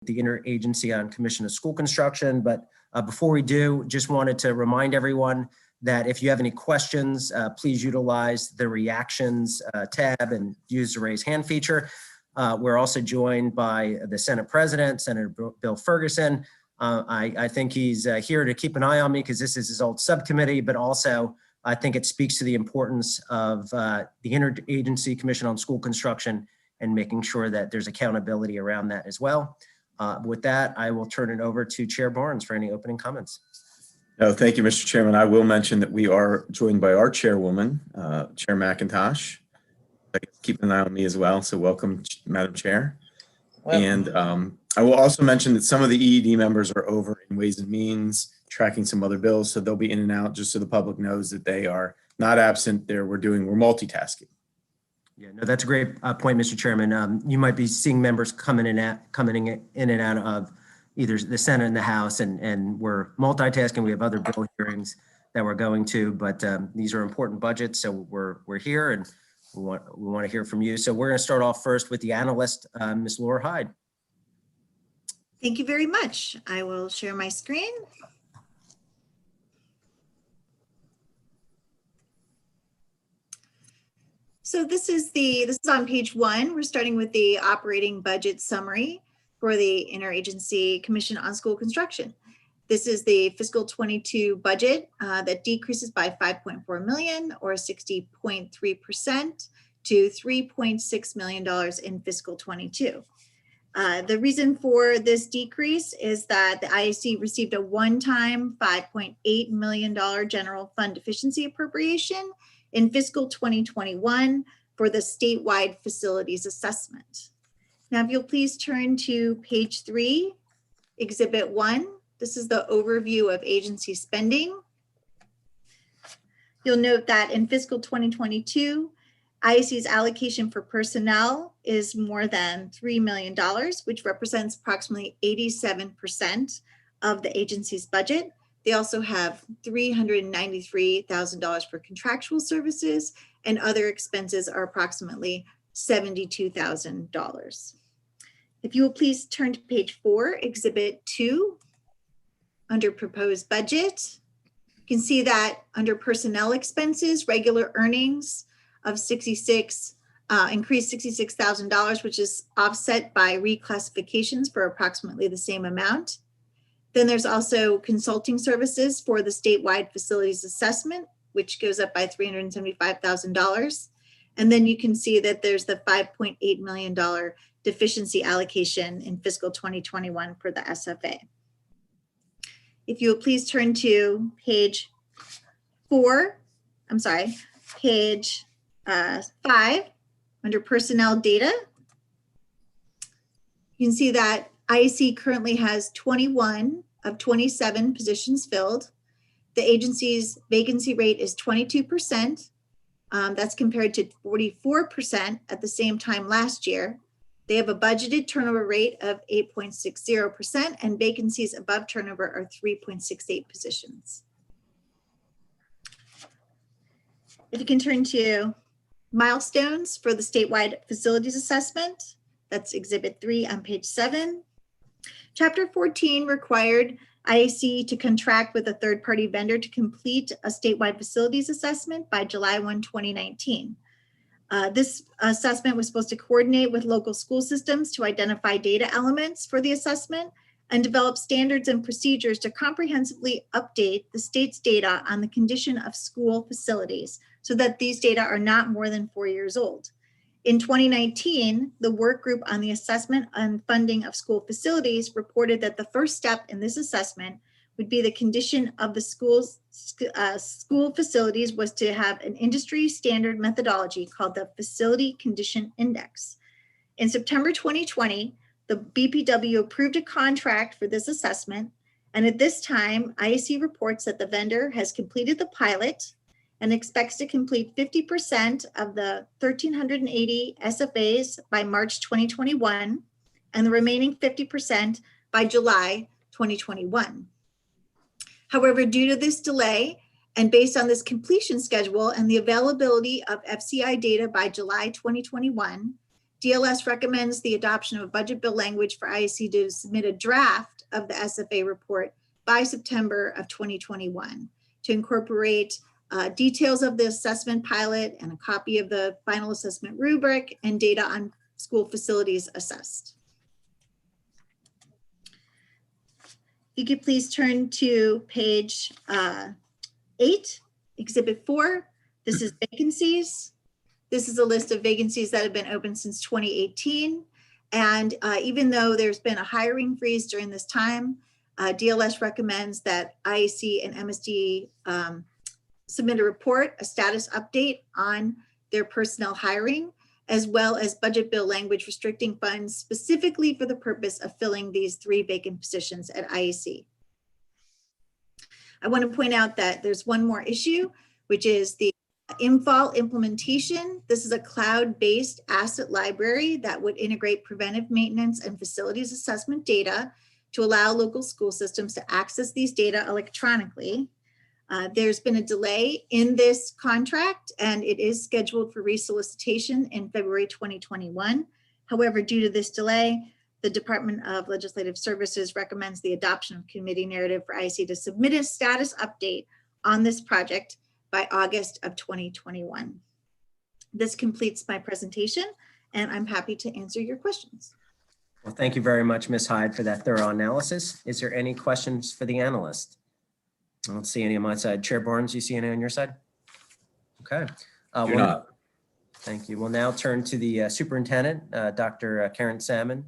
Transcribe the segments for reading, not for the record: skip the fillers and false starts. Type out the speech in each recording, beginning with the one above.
the Interagency on Commission of School Construction. But before we do, just wanted to remind everyone that if you have any questions, please utilize the reactions tab and use the raise hand feature. We're also joined by the Senate President, Senator Bill Ferguson. I think he's here to keep an eye on me because this is his old subcommittee, but also I think it speaks to the importance of the Interagency Commission on School Construction and making sure that there's accountability around that as well. With that, I will turn it over to Chair Barnes for any opening comments. No, thank you, Mr. Chairman. I will mention that we are joined by our chairwoman, Chair McIntosh. Keep an eye on me as well. So welcome, Madam Chair. Welcome. And I will also mention that some of the EED members are over in Ways and Means tracking some other bills. So they'll be in and out just so the public knows that they are not absent there. We're multitasking. Yeah, no, that's a great point, Mr. Chairman. You might be seeing members coming in and out of either the Senate and the House, and we're multitasking. We have other bill hearings that we're going to, but these are important budgets, so we're here and we want to hear from you. So we're going to start off first with the analyst, Ms. Laura Hyde. Thank you very much. I will share my screen. So this is on page 1. We're starting with the operating budget summary for the Interagency Commission on School Construction. This is the fiscal 22 budget that decreases by $5.4 million or 60.3% to $3.6 million in fiscal 22. The reason for this decrease is that the IAC received a one-time $5.8 million general fund deficiency appropriation in fiscal 2021 for the statewide facilities assessment. Now, if you'll please turn to page 3, Exhibit 1. This is the overview of agency spending. You'll note that in fiscal 2022, IAC's allocation for personnel is more than $3 million, which represents approximately 87% of the agency's budget. They also have $393,000 for contractual services, and other expenses are approximately $72,000. If you will please turn to page 4, Exhibit 2, under proposed budget, you can see that under personnel expenses, regular earnings of increased $66,000, which is offset by reclassifications for approximately the same amount. Then there's also consulting services for the statewide facilities assessment, which goes up by $375,000. And then you can see that there's the $5.8 million deficiency allocation in fiscal 2021 for the SFA. If you will please turn to page 5, under personnel data. You can see that IAC currently has 21 of 27 positions filled. The agency's vacancy rate is 22%. That's compared to 44% at the same time last year. They have a budgeted turnover rate of 8.60%, and vacancies above turnover are 3.68 positions. If you can turn to milestones for the statewide facilities assessment, that's Exhibit 3 on page 7. Chapter 14 required IAC to contract with a third-party vendor to complete a statewide facilities assessment by July 1, 2019. This assessment was supposed to coordinate with local school systems to identify data elements for the assessment and develop standards and procedures to comprehensively update the state's data on the condition of school facilities so that these data are not more than 4 years old. In 2019, the work group on the assessment and funding of school facilities reported that the first step in this assessment would be the condition of the school facilities was to have an industry standard methodology called the Facility Condition Index. In September 2020, the BPW approved a contract for this assessment, and at this time, IAC reports that the vendor has completed the pilot and expects to complete 50% of the 1,380 SFAs by March 2021, and the remaining 50% by July 2021. However, due to this delay, and based on this completion schedule and the availability of FCI data by July 2021, DLS recommends the adoption of a budget bill language for IEC to submit a draft of the SFA report by September of 2021 to incorporate details of the assessment pilot and a copy of the final assessment rubric and data on school facilities assessed. You could please turn to page 8, Exhibit 4. This is vacancies. This is a list of vacancies that have been open since 2018. And even though there's been a hiring freeze during this time, DLS recommends that IEC and MSD submit a report, a status update on their personnel hiring, as well as budget bill language restricting funds specifically for the purpose of filling these 3 vacant positions at IEC. I want to point out that there's one more issue, which is the IMFAL implementation. This is a cloud-based asset library that would integrate preventive maintenance and facilities assessment data to allow local school systems to access these data electronically. There's been a delay in this contract and it is scheduled for resolicitation in February 2021. However, due to this delay, the Department of Legislative Services recommends the adoption of committee narrative for IEC to submit a status update on this project by August of 2021. This completes my presentation and I'm happy to answer your questions. Well, thank you very much, Ms. Hyde, for that thorough analysis. Is there any questions for the analyst? I don't see any on my side. Chair Barnes, you see any on your side? Okay. Do not. Thank you. We'll now turn to the superintendent, Dr. Karen Salmon.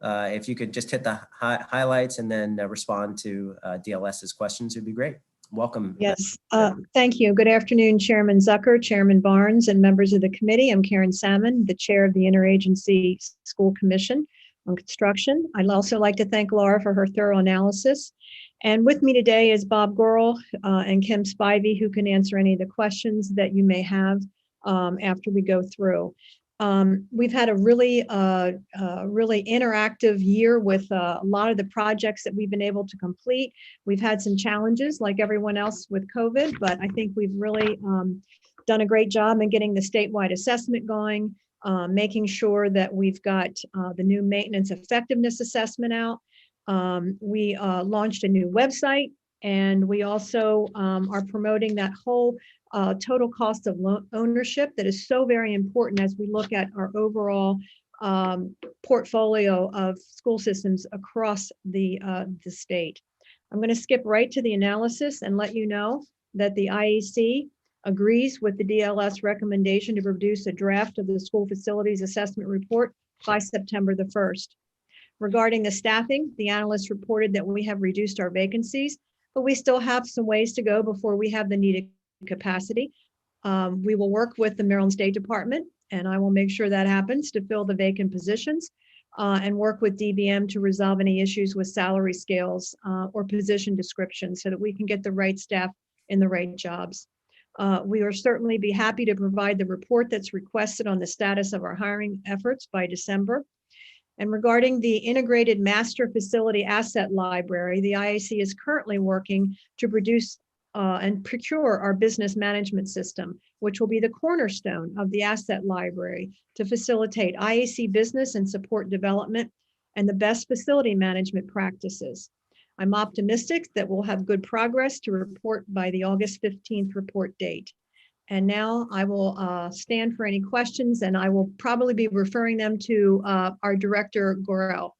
If you could just hit the highlights and then respond to DLS's questions, would be great. Welcome. Yes, thank you. Good afternoon, Chairman Zucker, Chairman Barnes, and members of the committee. I'm Karen Salmon, the chair of the Interagency School Commission on Construction. I'd also like to thank Laura for her thorough analysis. And with me today is Bob Gorel and Kim Spivey, who can answer any of the questions that you may have after we go through. We've had a really interactive year with a lot of the projects that we've been able to complete. We've had some challenges like everyone else with COVID, but I think we've really done a great job in getting the statewide assessment going, making sure that we've got the new maintenance effectiveness assessment out. We launched a new website, and we also are promoting that whole total cost of ownership that is so very important as we look at our overall portfolio of school systems across the state. I'm going to skip right to the analysis and let you know that the IEC agrees with the DLS recommendation to produce a draft of the school facilities assessment report by September the 1st. Regarding the staffing, the analysts reported that we have reduced our vacancies, but we still have some ways to go before we have the needed capacity. We will work with the Maryland State Department, and I will make sure that happens to fill the vacant positions and work with DBM to resolve any issues with salary scales or position descriptions so that we can get the right staff in the right jobs. We will certainly be happy to provide the report that's requested on the status of our hiring efforts by December. And regarding the Integrated Master Facility Asset Library, the IAC is currently working to produce and procure our business management system, which will be the cornerstone of the asset library to facilitate IAC business and support development and the best facility management practices. I'm optimistic that we'll have good progress to report by the August 15th report date. And now I will stand for any questions, and I will probably be referring them to our Director Gorel.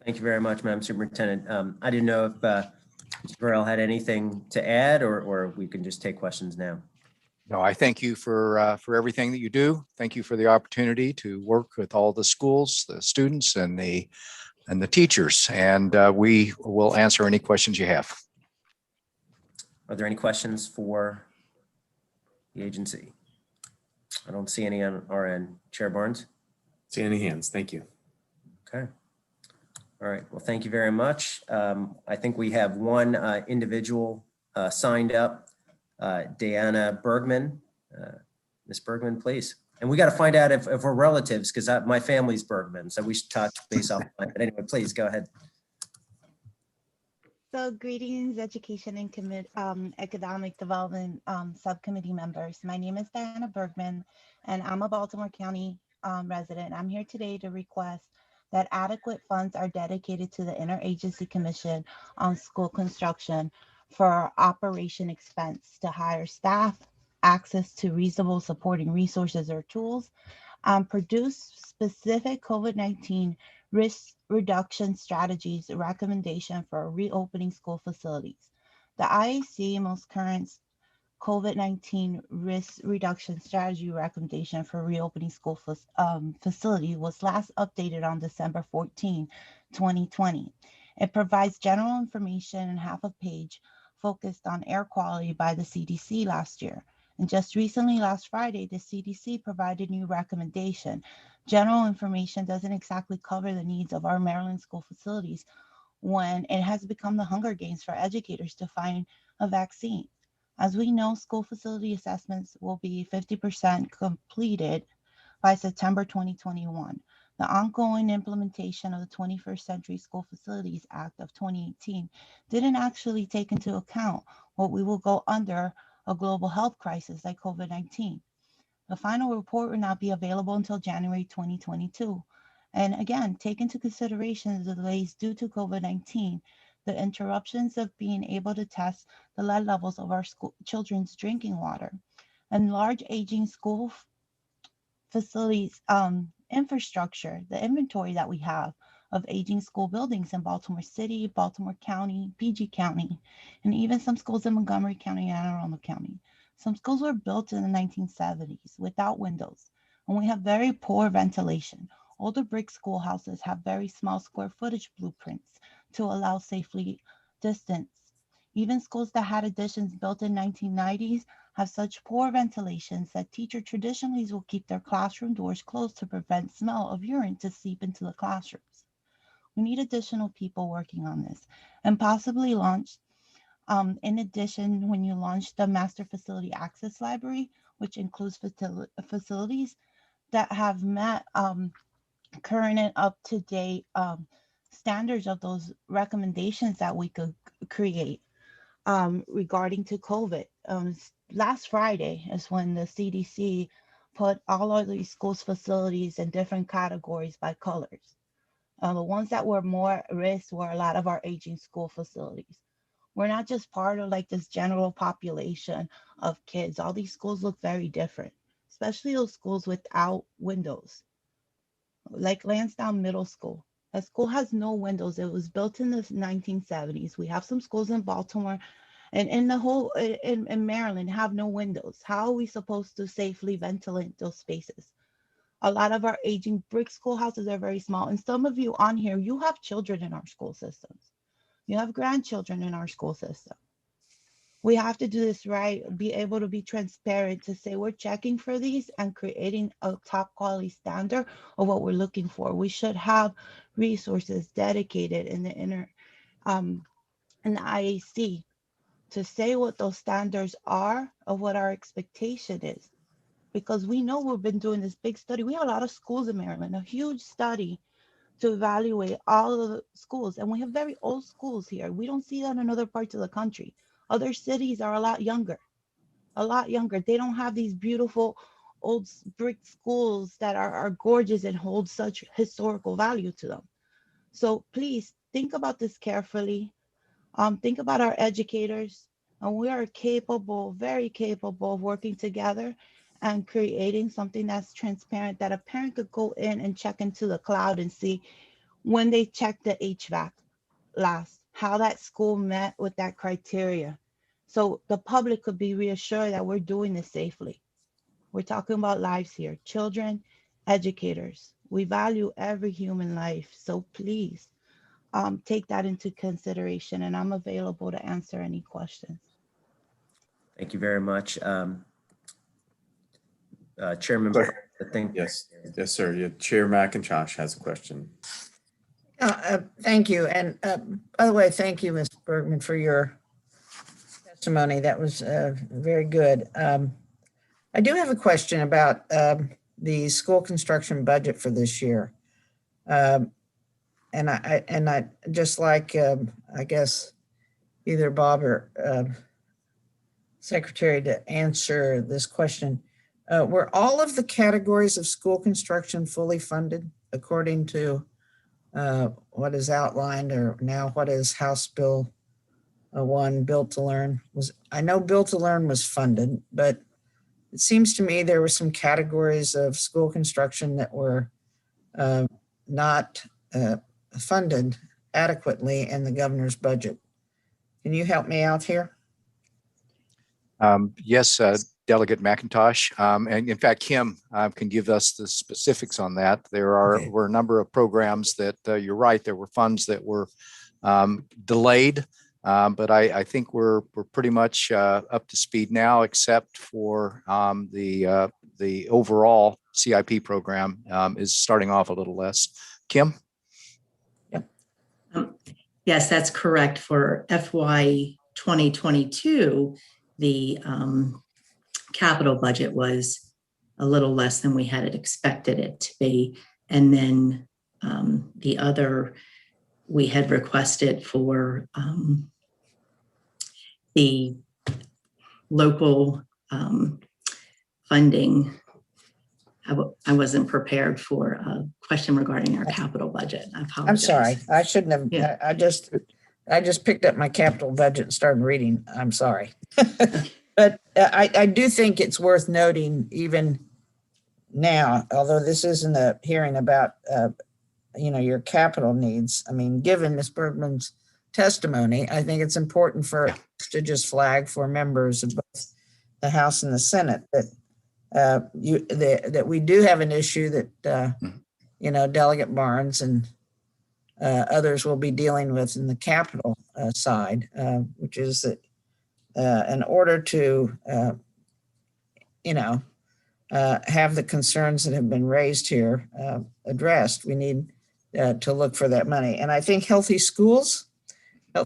Thank you very much, Madam Superintendent. I didn't know if Mr. Gorel had anything to add, or we can just take questions now. No, I thank you for everything that you do. Thank you for the opportunity to work with all the schools, the students, and the teachers. And we will answer any questions you have. Are there any questions for the agency? I don't see any on our end. Chair Barnes? See any hands? Thank you. Okay. All right. Well, thank you very much. I think we have one individual signed up, Diana Bergman. Ms. Bergman, please. And we got to find out if we're relatives, because my family's Bergman, so we should touch base off. But anyway, please go ahead. So greetings, Education and Economic Development Subcommittee members. My name is Diana Bergman, and I'm a Baltimore County resident. I'm here today to request that adequate funds are dedicated to the Interagency Commission on School Construction for operation expense to hire staff, access to reasonable supporting resources or tools, produce specific COVID-19 risk reduction strategies recommendation for reopening school facilities. The IAC most current COVID-19 risk reduction strategy recommendation for reopening school facility was last updated on December 14, 2020. It provides general information in half a page focused on air quality by the CDC last year. And just recently, last Friday, the CDC provided new recommendation. General information doesn't exactly cover the needs of our Maryland school facilities when it has become the Hunger Games for educators to find a vaccine. As we know, school facility assessments will be 50% completed by September 2021. The ongoing implementation of the 21st Century School Facilities Act of 2018 didn't actually take into account what we will go under a global health crisis like COVID-19. The final report will not be available until January 2022. And again, take into consideration the delays due to COVID-19, the interruptions of being able to test the lead levels of our children's drinking water, and large aging school facilities infrastructure, the inventory that we have of aging school buildings in Baltimore City, Baltimore County, PG County, and even some schools in Montgomery County and Anne Arundel County. Some schools were built in the 1970s without windows, and we have very poor ventilation. Older brick schoolhouses have very small square footage blueprints to allow safely distance. Even schools that had additions built in 1990s have such poor ventilations that teachers traditionally will keep their classroom doors closed to prevent smell of urine to seep into the classrooms. We need additional people working on this and possibly launch, in addition, when you launch the Master Facility Access Library, which includes facilities that have met current and up-to-date standards of those recommendations that we could create regarding to COVID. Last Friday is when the CDC put all of these schools facilities in different categories by colors. The ones that were more at risk were a lot of our aging school facilities. We're not just part of like this general population of kids. All these schools look very different, especially those schools without windows, like Lansdowne Middle School. That school has no windows. It was built in the 1970s. We have some schools in Baltimore and in the whole, in Maryland have no windows. How are we supposed to safely ventilate those spaces? A lot of our aging brick schoolhouses are very small. And some of you on here, you have children in our school systems. You have grandchildren in our school system. We have to do this right, be able to be transparent to say we're checking for these and creating a top quality standard of what we're looking for. We should have resources dedicated in the IAC to say what those standards are of what our expectation is. Because we know we've been doing this big study. We have a lot of schools in Maryland, a huge study to evaluate all of the schools. And we have very old schools here. We don't see that in other parts of the country. Other cities are a lot younger. They don't have these beautiful old brick schools that are gorgeous and hold such historical value to them. So please think about this carefully. Think about our educators. And we are capable, very capable of working together and creating something that's transparent, that a parent could go in and check into the cloud and see when they checked the HVAC last, how that school met with that criteria. So the public could be reassured that we're doing this safely. We're talking about lives here, children, educators. We value every human life. So please take that into consideration, and I'm available to answer any questions. Thank you very much. Chairman, Sir. I think. Yes, sir. Yeah, Chair McIntosh has a question. Thank you. And by the way, thank you, Ms. Bergman, for your testimony. That was very good. I do have a question about the school construction budget for this year. And I just like, I guess, either Bob or Secretary to answer this question. Were all of the categories of school construction fully funded according to what is outlined, or now what is House Bill 1, Built to Learn? I know Built to Learn was funded, but it seems to me there were some categories of school construction that were not funded adequately in the governor's budget. Can you help me out here? Yes, Delegate McIntosh. And in fact, Kim can give us the specifics on that. There were a number of programs that you're right, there were funds that were delayed, but I think we're pretty much up to speed now, except for the overall CIP program is starting off a little less. Kim? Yes, that's correct. For FY 2022, the capital budget was a little less than we had expected it to be. And then the other, we had requested for the local funding. I wasn't prepared for a question regarding our capital budget. I apologize. I'm sorry, I shouldn't have. Yeah. I just picked up my capital budget and started reading. I'm sorry. But I do think it's worth noting even now, although this isn't a hearing about, your capital needs. I mean, given Ms. Bergman's testimony, I think it's important for us to just flag for members of both the House and the Senate that that we do have an issue that, Delegate Barnes and others will be dealing with in the capital side, which is that in order to, have the concerns that have been raised here addressed, we need to look for that money. And I think Healthy Schools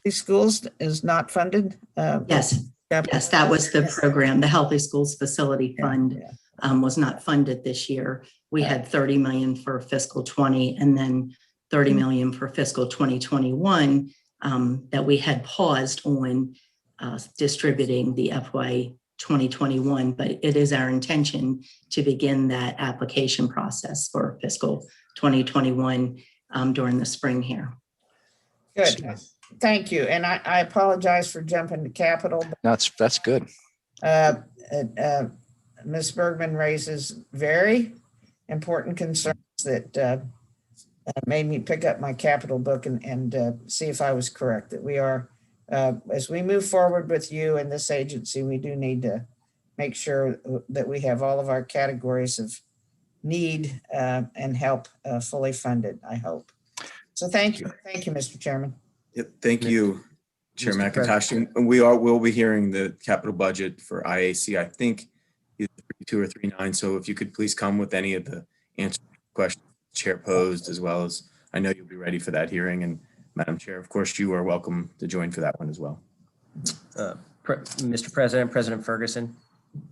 is not funded. Yes. Yes, that was the program. The Healthy Schools Facility Fund was not funded this year. We had 30 million for fiscal 20 and then 30 million for fiscal 2021 that we had paused on distributing the FY 2021, but it is our intention to begin that application process for fiscal 2021 during the spring here. Good. Thank you. And I apologize for jumping to capital. That's good. Ms. Bergman raises very important concerns that made me pick up my capital book and see if I was correct, that we are, as we move forward with you and this agency, we do need to make sure that we have all of our categories of need and help fully funded, I hope. So thank you. Thank you, Mr. Chairman. Yep, thank you, Chair Mr. McIntosh. And we'll be hearing the capital budget for IAC, I think, either 32 or 39. So if you could please come with any of the answer questions the Chair posed, as well as I know you'll be ready for that hearing. And Madam Chair, of course, you are welcome to join for that one as well. Mr. President, President Ferguson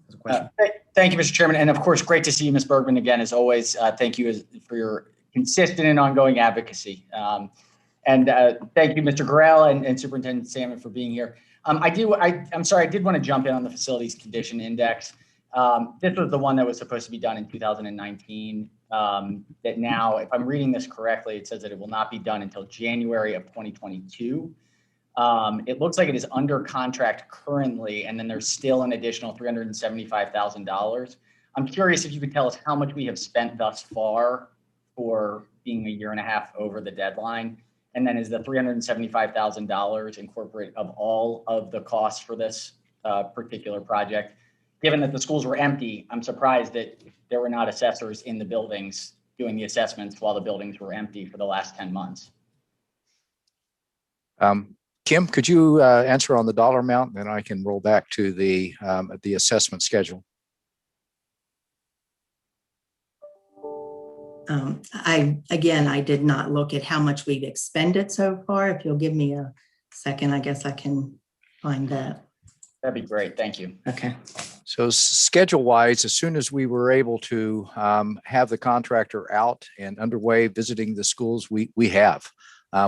has a question. Thank you, Mr. Chairman. And of course, great to see you, Ms. Bergman, again, as always. Thank you for your consistent and ongoing advocacy. And thank you, Mr. Gorell and Superintendent Salmon for being here. I'm sorry, I did want to jump in on the Facilities Condition Index. This was the one that was supposed to be done in 2019. That now, if I'm reading this correctly, it says that it will not be done until January of 2022. It looks like it is under contract currently, and then there's still an additional $375,000. I'm curious if you could tell us how much we have spent thus far for being a year and a half over the deadline. And then is the $375,000 incorporate of all of the costs for this particular project? Given that the schools were empty, I'm surprised that there were not assessors in the buildings doing the assessments while the buildings were empty for the last 10 months. Kim, could you answer on the dollar amount? Then I can roll back to the assessment schedule. I did not look at how much we've expended so far. If you'll give me a second, I guess I can find that. That'd be great. Thank you. Okay. So schedule-wise, as soon as we were able to have the contractor out and underway visiting the schools, we have.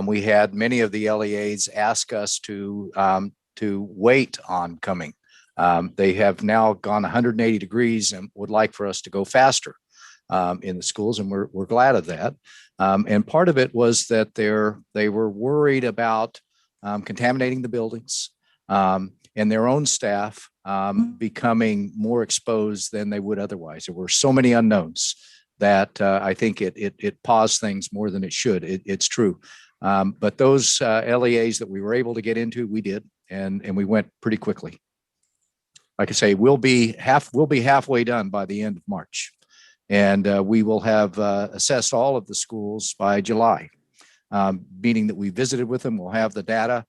we had many of the LEAs ask us to wait on coming. They have now gone 180 degrees and would like for us to go faster in the schools, and we're glad of that. And part of it was that they were worried about contaminating the buildings and their own staff becoming more exposed than they would otherwise. There were so many unknowns that I think it paused things more than it should. It's true. But those LEAs that we were able to get into, we did, and we went pretty quickly. Like I say, we'll be halfway done by the end of March, and we will have assessed all of the schools by July, meaning that we visited with them. We'll have the data.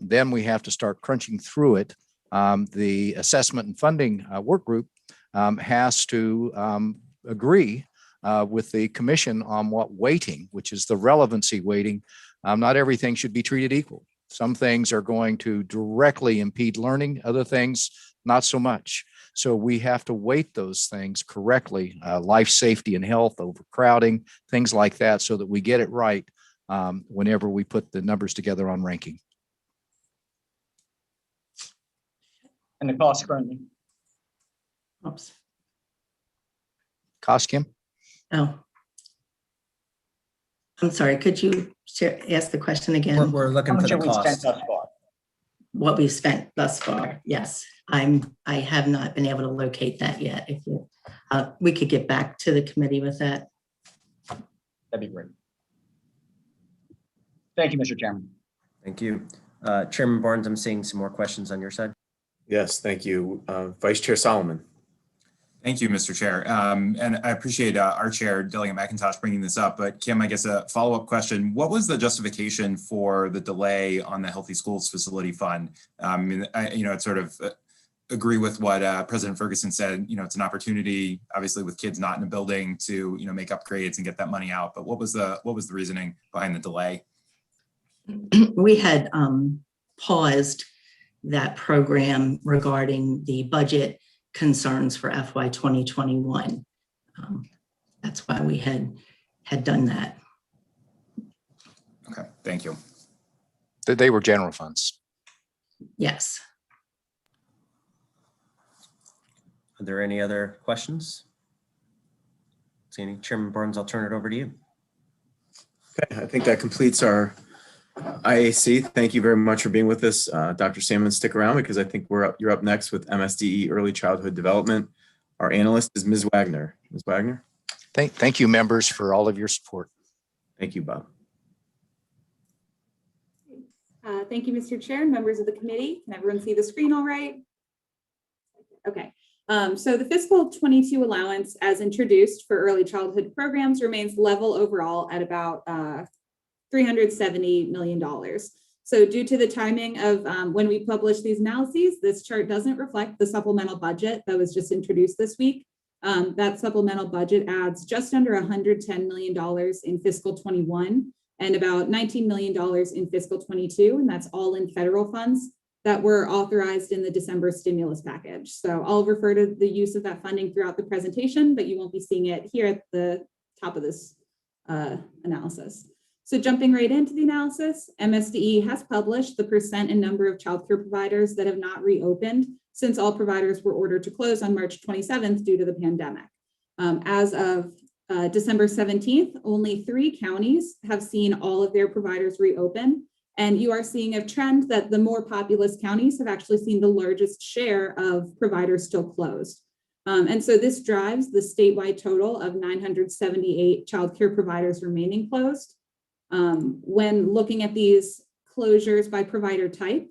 Then we have to start crunching through it. The assessment and funding work group has to agree with the commission on what weighting, which is the relevancy weighting. Not everything should be treated equal. Some things are going to directly impede learning, other things not so much. So we have to weight those things correctly, life safety and health, overcrowding, things like that, so that we get it right whenever we put the numbers together on ranking. And the cost currently? Oops. Cost, Kim? Oh. I'm sorry, could you ask the question again? We're looking for the How much have we spent cost. thus far? What we've spent thus far, yes. I have not been able to locate that yet. If you, we could get back to the committee with that. That'd be great. Thank you, Mr. Chairman. Thank you. Chairman Barnes, I'm seeing some more questions on your side. Yes, thank you. Vice Chair Solomon. Thank you, Mr. Chair. And I appreciate our chair, Delegate McIntosh, bringing this up. But Kim, I guess a follow-up question. What was the justification for the delay on the Healthy Schools Facility Fund? I'd sort of agree with what President Ferguson said. It's an opportunity, obviously, with kids not in a building to, make upgrades and get that money out. But what was the reasoning behind the delay? We had paused that program regarding the budget concerns for FY 2021. That's why we had done that. Okay, thank you. They were general funds. Yes. Are there any other questions? Seeing Chairman Barnes, I'll turn it over to you. Okay, I think that completes our IAC. Thank you very much for being with us. Dr. Salmon, stick around because I think you're up next with MSDE Early Childhood Development. Our analyst is Ms. Wagner. Ms. Wagner. Thank you, members, for all of your support. Thank you, Bob. Thank you, Mr. Chair and members of the committee. Can everyone see the screen all right? Okay. So the fiscal 22 allowance as introduced for early childhood programs remains level overall at about $370 million. So due to the timing of when we publish these analyses, this chart doesn't reflect the supplemental budget that was just introduced this week. That supplemental budget adds just under $110 million in fiscal 21 and about $19 million in fiscal 22, and that's all in federal funds that were authorized in the December stimulus package. So I'll refer to the use of that funding throughout the presentation, but you won't be seeing it here at the top of this analysis. So jumping right into the analysis, MSDE has published the percent and number of childcare providers that have not reopened since all providers were ordered to close on March 27th due to the pandemic. As of December 17th, only 3 counties have seen all of their providers reopen. And you are seeing a trend that the more populous counties have actually seen the largest share of providers still closed. And so this drives the statewide total of 978 childcare providers remaining closed. When looking at these closures by provider type,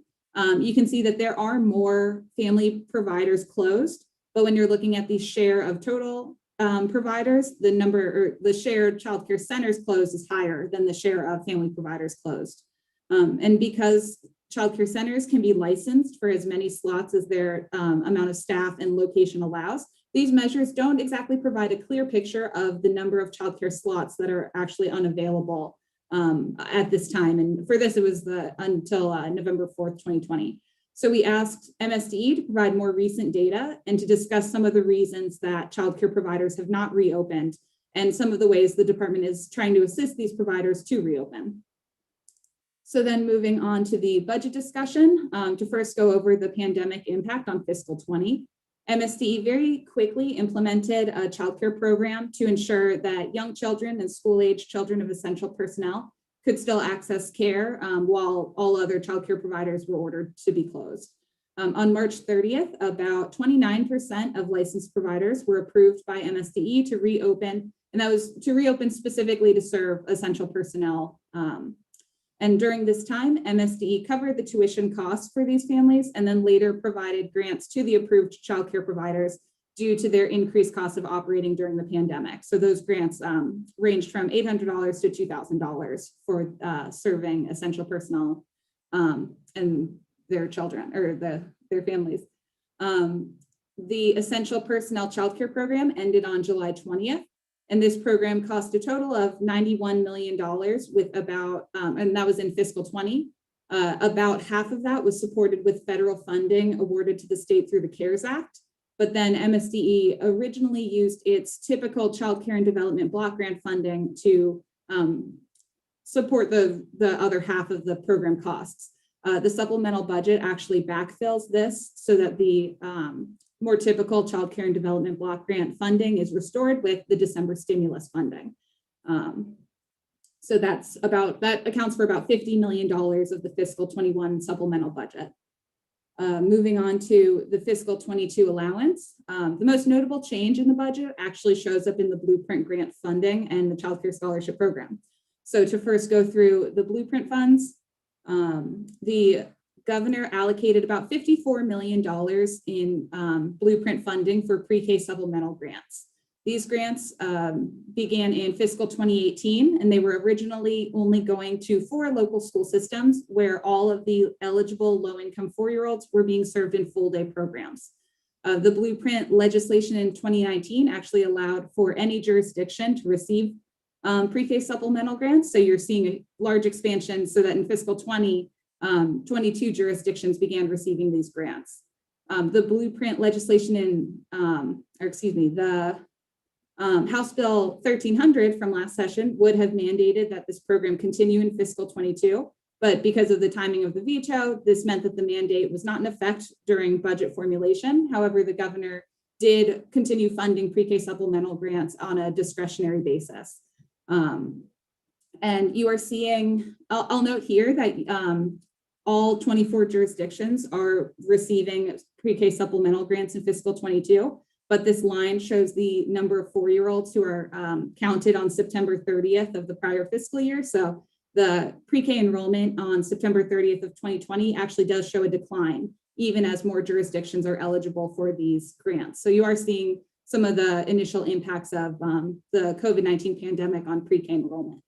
you can see that there are more family providers closed, but when you're looking at the share of total providers, the number or the share of childcare centers closed is higher than the share of family providers closed. And because childcare centers can be licensed for as many slots as their amount of staff and location allows, these measures don't exactly provide a clear picture of the number of childcare slots that are actually unavailable at this time. And for this, it was until November 4th, 2020. So we asked MSDE to provide more recent data and to discuss some of the reasons that childcare providers have not reopened and some of the ways the department is trying to assist these providers to reopen. So then moving on to the budget discussion, to first go over the pandemic impact on fiscal 20. MSDE very quickly implemented a childcare program to ensure that young children and school-age children of essential personnel could still access care while all other childcare providers were ordered to be closed. On March 30th, about 29% of licensed providers were approved by MSDE to reopen, and that was to reopen specifically to serve essential personnel. And during this time, MSDE covered the tuition costs for these families and then later provided grants to the approved childcare providers due to their increased cost of operating during the pandemic. So those grants ranged from $800 to $2,000 for serving essential personnel and their children or their families. The Essential Personnel Childcare Program ended on July 20th. And this program cost a total of $91 million with about, and that was in fiscal 20. About half of that was supported with federal funding awarded to the state through the CARES Act. But then MSDE originally used its typical Child Care and Development Block Grant funding to support the other half of the program costs. The supplemental budget actually backfills this so that the more typical Child Care and Development Block Grant funding is restored with the December stimulus funding. So that accounts for about $50 million of the fiscal 21 supplemental budget. Moving on to the fiscal 22 allowance, the most notable change in the budget actually shows up in the Blueprint grant funding and the Child Care Scholarship Program. So to first go through the Blueprint funds, the governor allocated about $54 million in Blueprint funding for pre-K supplemental grants. These grants began in fiscal 2018, and they were originally only going to 4 local school systems where all of the eligible low-income 4-year-olds were being served in full-day programs. The Blueprint legislation in 2019 actually allowed for any jurisdiction to receive pre-K supplemental grants. So you're seeing a large expansion so that in fiscal 20, 22 jurisdictions began receiving these grants. The Blueprint legislation the House Bill 1300 from last session would have mandated that this program continue in fiscal 22, but because of the timing of the veto, this meant that the mandate was not in effect during budget formulation. However, the governor did continue funding pre-K supplemental grants on a discretionary basis. And you are seeing, I'll note here that all 24 jurisdictions are receiving pre-K supplemental grants in fiscal 22, but this line shows the number of 4-year-olds who are counted on September 30th of the prior fiscal year. So the pre-K enrollment on September 30th of 2020 actually does show a decline, even as more jurisdictions are eligible for these grants. So you are seeing some of the initial impacts of the COVID-19 pandemic on pre-K enrollment.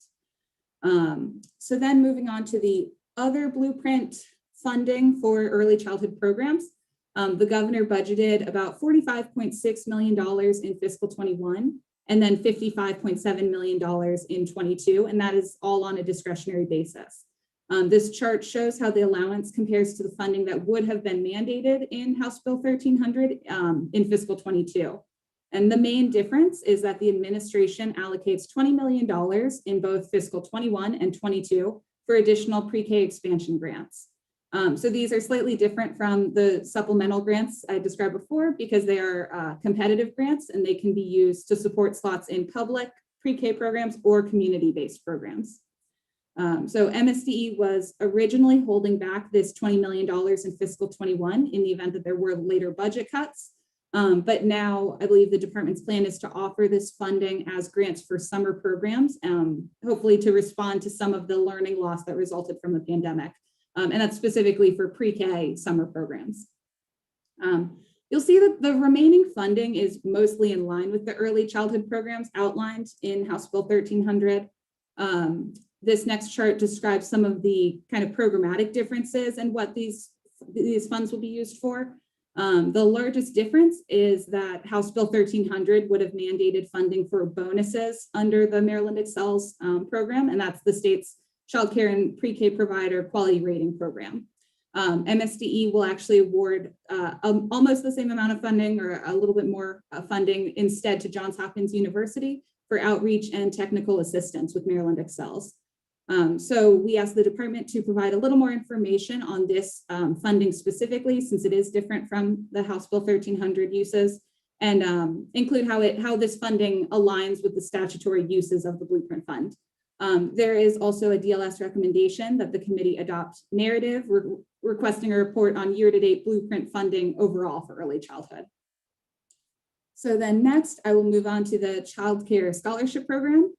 So then moving on to the other Blueprint funding for early childhood programs, the governor budgeted about $45.6 million in fiscal 21 and then $55.7 million in 22, and that is all on a discretionary basis. This chart shows how the allowance compares to the funding that would have been mandated in House Bill 1300 in fiscal 22. And the main difference is that the administration allocates $20 million in both fiscal 21 and 22 for additional pre-K expansion grants. So these are slightly different from the supplemental grants I described before because they are competitive grants and they can be used to support slots in public pre-K programs or community-based programs. So MSDE was originally holding back this $20 million in fiscal 21 in the event that there were later budget cuts. But now I believe the department's plan is to offer this funding as grants for summer programs, hopefully to respond to some of the learning loss that resulted from the pandemic. And that's specifically for pre-K summer programs. You'll see that the remaining funding is mostly in line with the early childhood programs outlined in House Bill 1300. This next chart describes some of the kind of programmatic differences and what these funds will be used for. The largest difference is that House Bill 1300 would have mandated funding for bonuses under the Maryland Excels program, and that's the state's child care and pre-K provider quality rating program. MSDE will actually award almost the same amount of funding or a little bit more funding instead to Johns Hopkins University for outreach and technical assistance with Maryland Excels. So we asked the department to provide a little more information on this funding specifically, since it is different from the House Bill 1300 uses, and include how this funding aligns with the statutory uses of the Blueprint Fund. There is also a DLS recommendation that the committee adopt narrative requesting a report on year-to-date Blueprint funding overall for early childhood. So then next, I will move on to the Child Care Scholarship Program.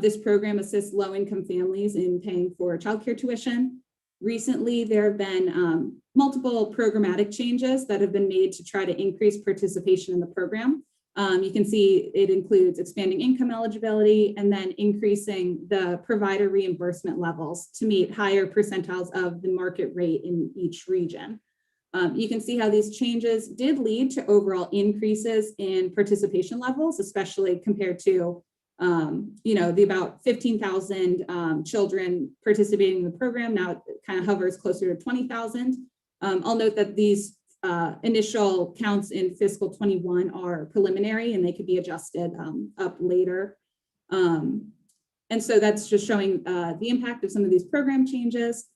This program assists low-income families in paying for childcare tuition. Recently, there have been multiple programmatic changes that have been made to try to increase participation in the program. You can see it includes expanding income eligibility and then increasing the provider reimbursement levels to meet higher percentiles of the market rate in each region. You can see how these changes did lead to overall increases in participation levels, especially compared to the about 15,000 children participating in the program. Now it kind of hovers closer to 20,000. I'll note that these initial counts in fiscal 21 are preliminary and they could be adjusted up later. And so that's just showing the impact of some of these program changes.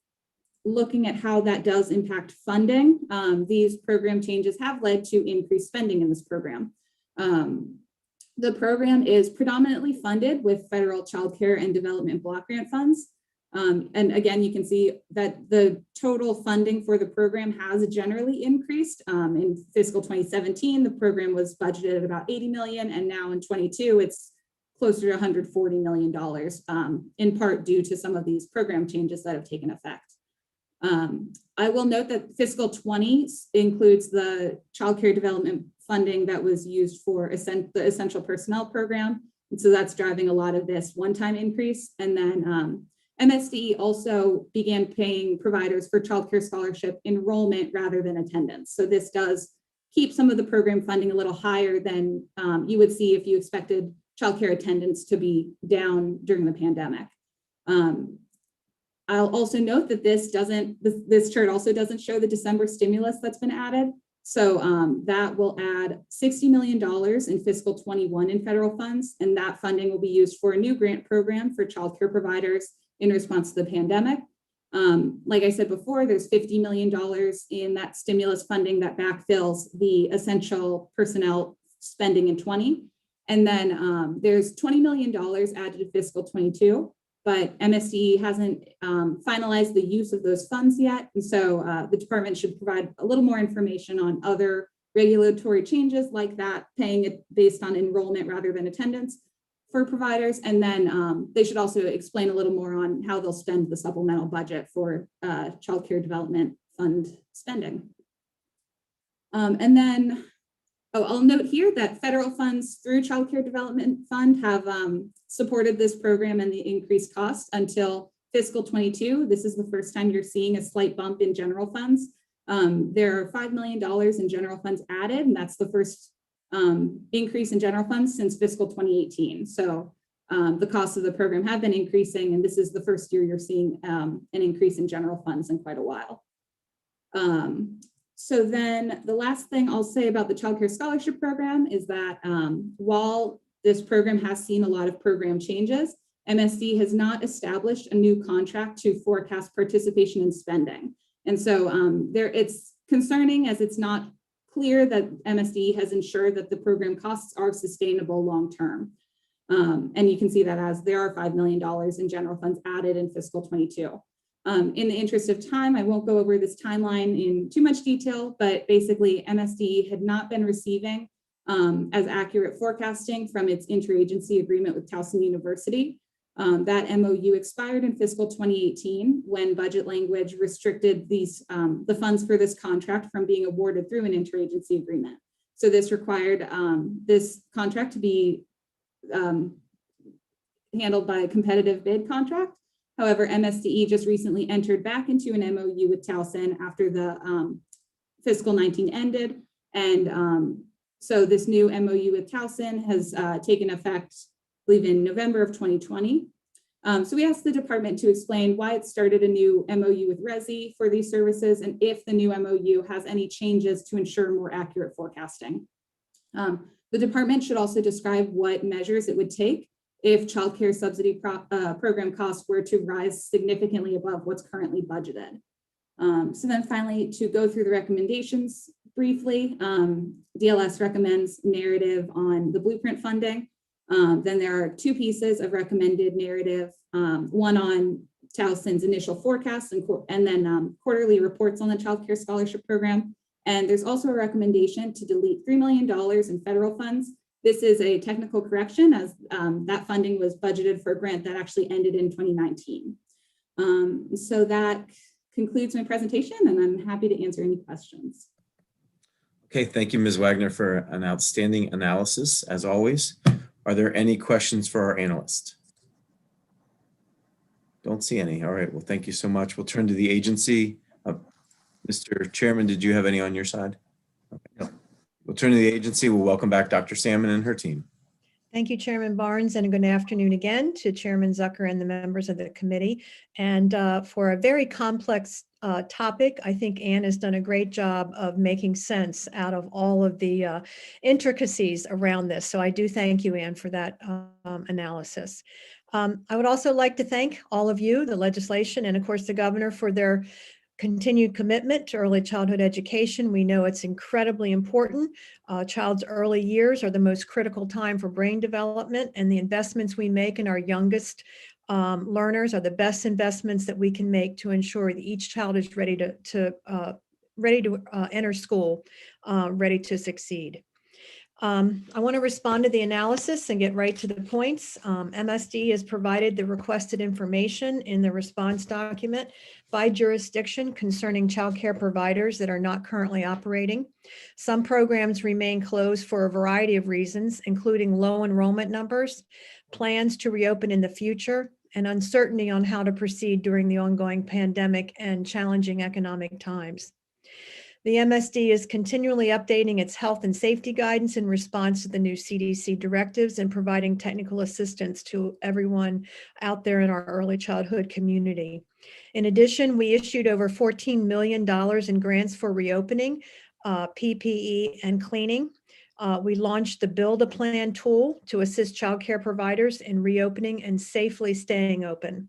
Looking at how that does impact funding, these program changes have led to increased spending in this program. The program is predominantly funded with federal child care and development block grant funds. And again, you can see that the total funding for the program has generally increased. In fiscal 2017, the program was budgeted at about 80 million, and now in 22, it's closer to $140 million, in part due to some of these program changes that have taken effect. I will note that fiscal 20 includes the child care development funding that was used for the essential personnel program. And so that's driving a lot of this one-time increase. And then MSD also began paying providers for child care scholarship enrollment rather than attendance. So this does keep some of the program funding a little higher than you would see if you expected child care attendance to be down during the pandemic. I'll also note that this chart also doesn't show the December stimulus that's been added. So that will add $60 million in fiscal 21 in federal funds, and that funding will be used for a new grant program for child care providers in response to the pandemic. Like I said before, there's $50 million in that stimulus funding that backfills the essential personnel spending in 20. And then there's $20 million added to fiscal 22. But MSD hasn't finalized the use of those funds yet. And so the department should provide a little more information on other regulatory changes like that, paying it based on enrollment rather than attendance for providers. And then they should also explain a little more on how they'll spend the supplemental budget for Child Care Development Fund spending. And then I'll note here that federal funds through Child Care Development Fund have supported this program and the increased cost until fiscal 22. This is the first time you're seeing a slight bump in general funds. There are $5 million in general funds added, and that's the first increase in general funds since fiscal 2018. So the costs of the program have been increasing, and this is the first year you're seeing an increase in general funds in quite a while. So then the last thing I'll say about the Child Care Scholarship Program is that while this program has seen a lot of program changes, MSD has not established a new contract to forecast participation in spending. And so it's concerning as it's not clear that MSD has ensured that the program costs are sustainable long-term. And you can see that as there are $5 million in general funds added in fiscal 22. In the interest of time, I won't go over this timeline in too much detail, but basically MSD had not been receiving as accurate forecasting from its interagency agreement with Towson University. That MOU expired in fiscal 2018 when budget language restricted the funds for this contract from being awarded through an interagency agreement. So this required this contract to be handled by a competitive bid contract. However, MSDE just recently entered back into an MOU with Towson after the fiscal 19 ended. And so this new MOU with Towson has taken effect, I believe, in November of 2020. So we asked the department to explain why it started a new MOU with Resi for these services and if the new MOU has any changes to ensure more accurate forecasting. The department should also describe what measures it would take if childcare subsidy program costs were to rise significantly above what's currently budgeted. So then finally, to go through the recommendations briefly, DLS recommends narrative on the blueprint funding. Then there are two pieces of recommended narrative, one on Towson's initial forecasts and then quarterly reports on the Child Care Scholarship Program. And there's also a recommendation to delete $3 million in federal funds. This is a technical correction, as that funding was budgeted for a grant that actually ended in 2019. So that concludes my presentation, and I'm happy to answer any questions. Okay, thank you, Ms. Wagner, for an outstanding analysis, as always. Are there any questions for our analyst? Don't see any. All right, well, thank you so much. We'll turn to the agency. Mr. Chairman, did you have any on your side? Okay. No. We'll turn to the agency. We'll welcome back Dr. Salmon and her team. Thank you, Chairman Barnes, and good afternoon again to Chairman Zucker and the members of the committee. And for a very complex topic, I think Ann has done a great job of making sense out of all of the intricacies around this. So I do thank you, Ann, for that analysis. I would also like to thank all of you, the legislation, and of course the governor, for their continued commitment to early childhood education. We know it's incredibly important. Child's early years are the most critical time for brain development, and the investments we make in our youngest learners are the best investments that we can make to ensure that each child is ready to enter school, ready to succeed. I want to respond to the analysis and get right to the points. MSD has provided the requested information in the response document by jurisdiction concerning child care providers that are not currently operating. Some programs remain closed for a variety of reasons, including low enrollment numbers, plans to reopen in the future, and uncertainty on how to proceed during the ongoing pandemic and challenging economic times. The MSD is continually updating its health and safety guidance in response to the new CDC directives and providing technical assistance to everyone out there in our early childhood community. In addition, we issued over $14 million in grants for reopening, PPE, and cleaning. We launched the Build a Plan tool to assist childcare providers in reopening and safely staying open.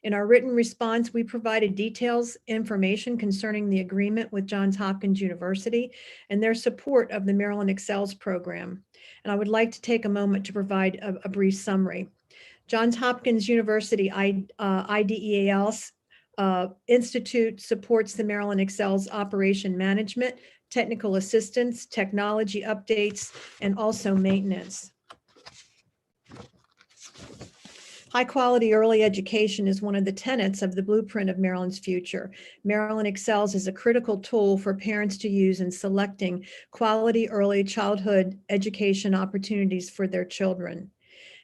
In our written response, we provided details, information concerning the agreement with Johns Hopkins University and their support of the Maryland Excels program. And I would like to take a moment to provide a brief summary. Johns Hopkins University IDEAL's Institute supports the Maryland Excels operation management, technical assistance, technology updates, and also maintenance. High quality early education is one of the tenets of the blueprint of Maryland's future. Maryland Excels is a critical tool for parents to use in selecting quality early childhood education opportunities for their children.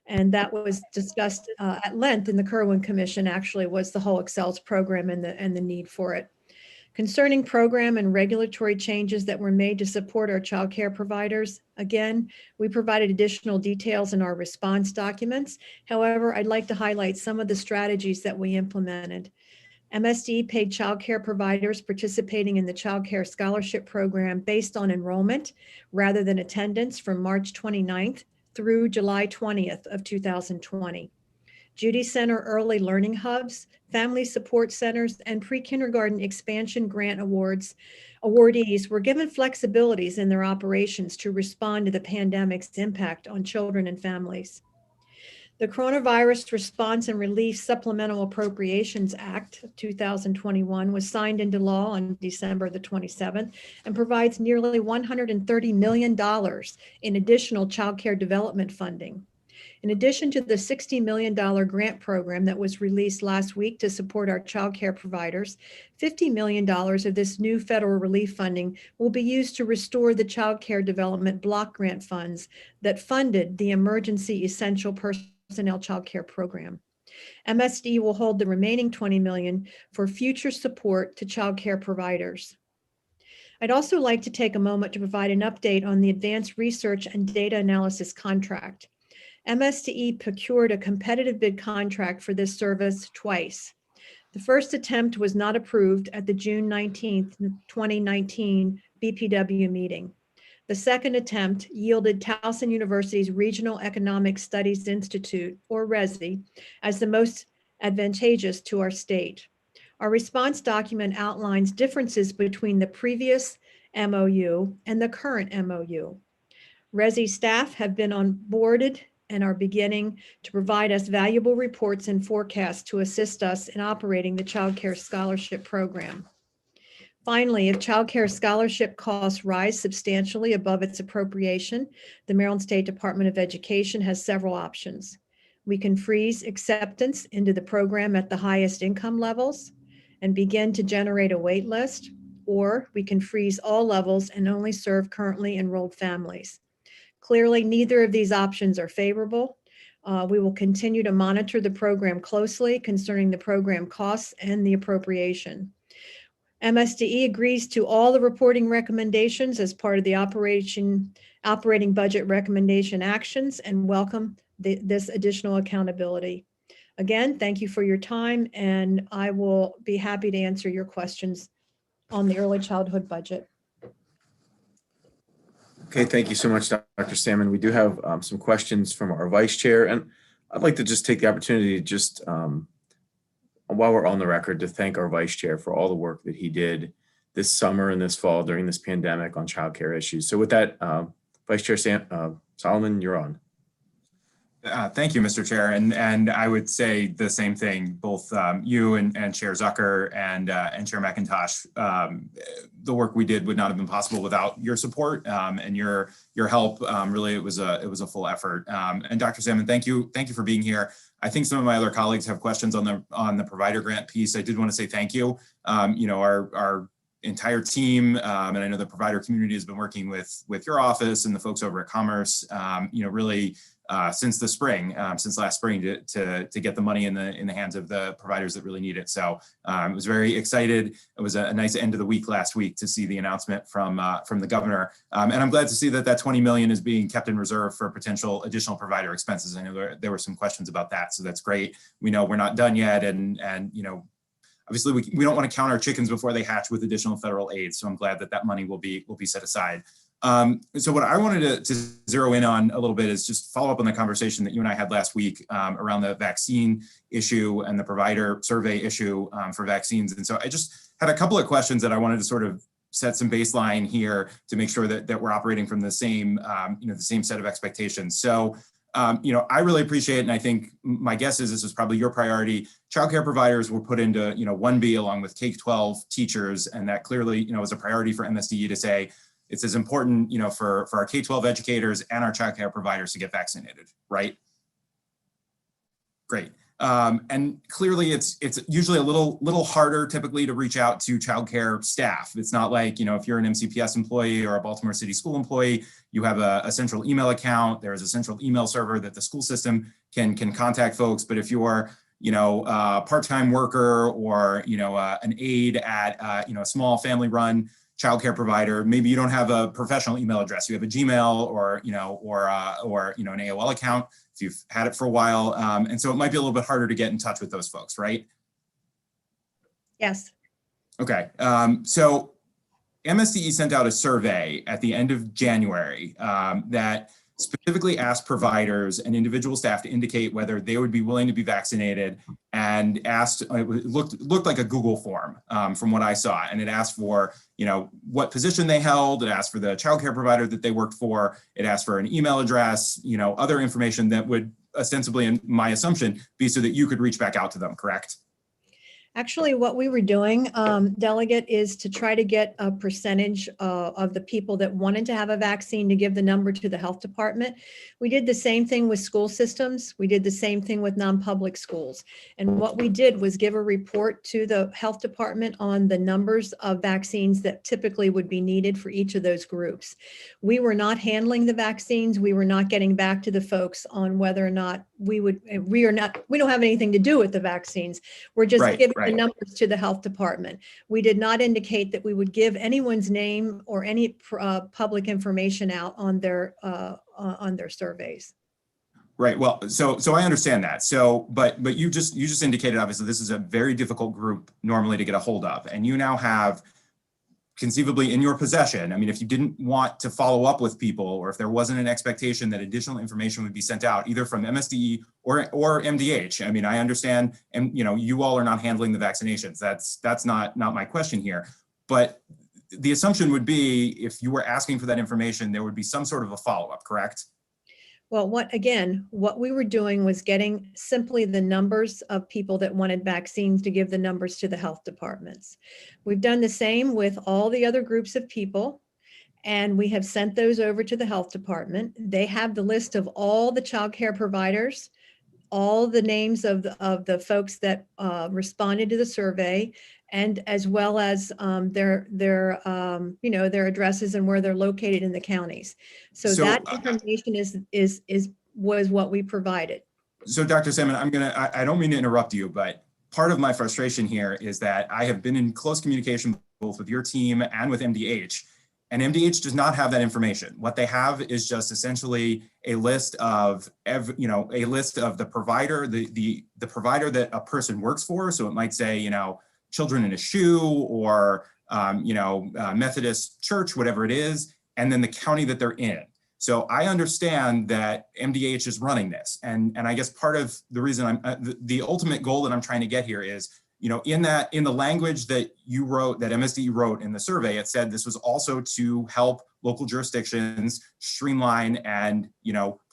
And that was discussed at length in the Kerwin Commission, actually, was the whole Excels program and the need for it. Concerning program and regulatory changes that were made to support our child care providers, again, we provided additional details in our response documents. However, I'd like to highlight some of the strategies that we implemented. MSD paid child care providers participating in the Child Care Scholarship Program based on enrollment rather than attendance from March 29th through July 20th of 2020. Judy Center Early Learning Hubs, Family Support Centers, and Pre-Kindergarten Expansion Grant awardees were given flexibilities in their operations to respond to the pandemic's impact on children and families. The Coronavirus Response and Relief Supplemental Appropriations Act of 2021 was signed into law on December the 27th and provides nearly $130 million in additional child care development funding. In addition to the $60 million grant program that was released last week to support our child care providers, $50 million of this new federal relief funding will be used to restore the child care development block grant funds that funded the Emergency Essential Personnel Child Care Program. MSD will hold the remaining $20 million for future support to child care providers. I'd also like to take a moment to provide an update on the Advanced Research and Data Analysis contract. MSDE procured a competitive bid contract for this service twice. The first attempt was not approved at the June 19th, 2019 BPW meeting. The second attempt yielded Towson University's Regional Economic Studies Institute, or RESI, as the most advantageous to our state. Our response document outlines differences between the previous MOU and the current MOU. RESI staff have been onboarded and are beginning to provide us valuable reports and forecasts to assist us in operating the Child Care Scholarship Program. Finally, if child care scholarship costs rise substantially above its appropriation, the Maryland State Department of Education has several options. We can freeze acceptance into the program at the highest income levels and begin to generate a wait list, or we can freeze all levels and only serve currently enrolled families. Clearly, neither of these options are favorable. We will continue to monitor the program closely concerning the program costs and the appropriation. MSDE agrees to all the reporting recommendations as part of the operating budget recommendation actions and welcome this additional accountability. Again, thank you for your time, and I will be happy to answer your questions on the early childhood budget. Okay, thank you so much, Dr. Salmon. We do have some questions from our vice chair, and I'd like to just take the opportunity to just, while we're on the record, to thank our vice chair for all the work that he did this summer and this fall during this pandemic on childcare issues. So with that, Vice Chair Solomon, you're on. Thank you, Mr. Chair. And I would say the same thing, both you and Chair Zucker and Chair McIntosh. The work we did would not have been possible without your support and your help. Really, it was a full effort. And Dr. Salmon, thank you for being here. I think some of my other colleagues have questions on the provider grant piece. I did want to say thank you. You know, our entire team, and I know the provider community has been working with your office and the folks over at Commerce, you know, really since the spring, since last spring to get the money in the hands of the providers that really need it. So I was very excited. It was a nice end of the week last week to see the announcement from the governor. And I'm glad to see that $20 million is being kept in reserve for potential additional provider expenses. I know there were some questions about that, so that's great. We know we're not done yet, and you know, obviously we don't want to count our chickens before they hatch with additional federal aid. So I'm glad that money will be set aside. So what I wanted to zero in on a little bit is just follow up on the conversation that you and I had last week around the vaccine issue and the provider survey issue for vaccines. And so I just had a couple of questions that I wanted to sort of set some baseline here to make sure that we're operating from the same, you know, the same set of expectations. So, you know, I really appreciate it. And I think my guess is this is probably your priority. Childcare providers were put into, you know, 1B along with K-12 teachers. And that clearly, you know, is a priority for MSDE to say, it's as important, you know, for our K-12 educators and our childcare providers to get vaccinated, right? Great. And clearly it's usually a little harder typically to reach out to childcare staff. It's not like, you know, if you're an MCPS employee or a Baltimore City School employee, you have a central email account. There is a central email server that the school system can contact folks. But if you're, you know, a part-time worker or, you know, an aide at, you know, a small family-run childcare provider, maybe you don't have a professional email address. You have a Gmail or, you know, or you know, an AOL account if you've had it for a while. And so it might be a little bit harder to get in touch with those folks, right? Yes. Okay. So MSDE sent out a survey at the end of January that specifically asked providers and individual staff to indicate whether they would be willing to be vaccinated, and asked, it looked like a Google form from what I saw. And it asked for, you know, what position they held. It asked for the childcare provider that they worked for. It asked for an email address, you know, other information that would ostensibly, in my assumption, be so that you could reach back out to them, correct? Actually, what we were doing, Delegate, is to try to get a percentage of the people that wanted to have a vaccine to give the number to the health department. We did the same thing with school systems. We did the same thing with non-public schools. And what we did was give a report to the health department on the numbers of vaccines that typically would be needed for each of those groups. We were not handling the vaccines. We were not getting back to the folks on whether or not we don't have anything to do with the vaccines. We're just giving the numbers to the health department. We did not indicate that we would give anyone's name or any public information out on their surveys. Right. Well, so I understand that. So, but you just indicated, obviously, this is a very difficult group normally to get a hold of, and you now have conceivably in your possession, I mean, if you didn't want to follow up with people, or if there wasn't an expectation that additional information would be sent out either from MSDE or MDH, I mean, I understand, and you all are not handling the vaccinations. That's not my question here. But the assumption would be if you were asking for that information, there would be some sort of a follow-up, correct? Well, what we were doing was getting simply the numbers of people that wanted vaccines to give the numbers to the health departments. We've done the same with all the other groups of people, and we have sent those over to the health department. They have the list of all the child care providers, all the names of the folks that responded to the survey, and as well as their addresses and where they're located in the counties. So that information was what we provided. So Dr. Salmon, I don't mean to interrupt you, but part of my frustration here is that I have been in close communication both with your team and with MDH, and MDH does not have that information. What they have is just essentially a list of the provider, the provider that a person works for. So it might say, Children in a Shoe or, Methodist Church, whatever it is, and then the county that they're in. So I understand that MDH is running this. And I guess part of the reason the ultimate goal that I'm trying to get here is, in the language that you wrote, that MSD wrote in the survey, it said this was also to help local jurisdictions streamline and,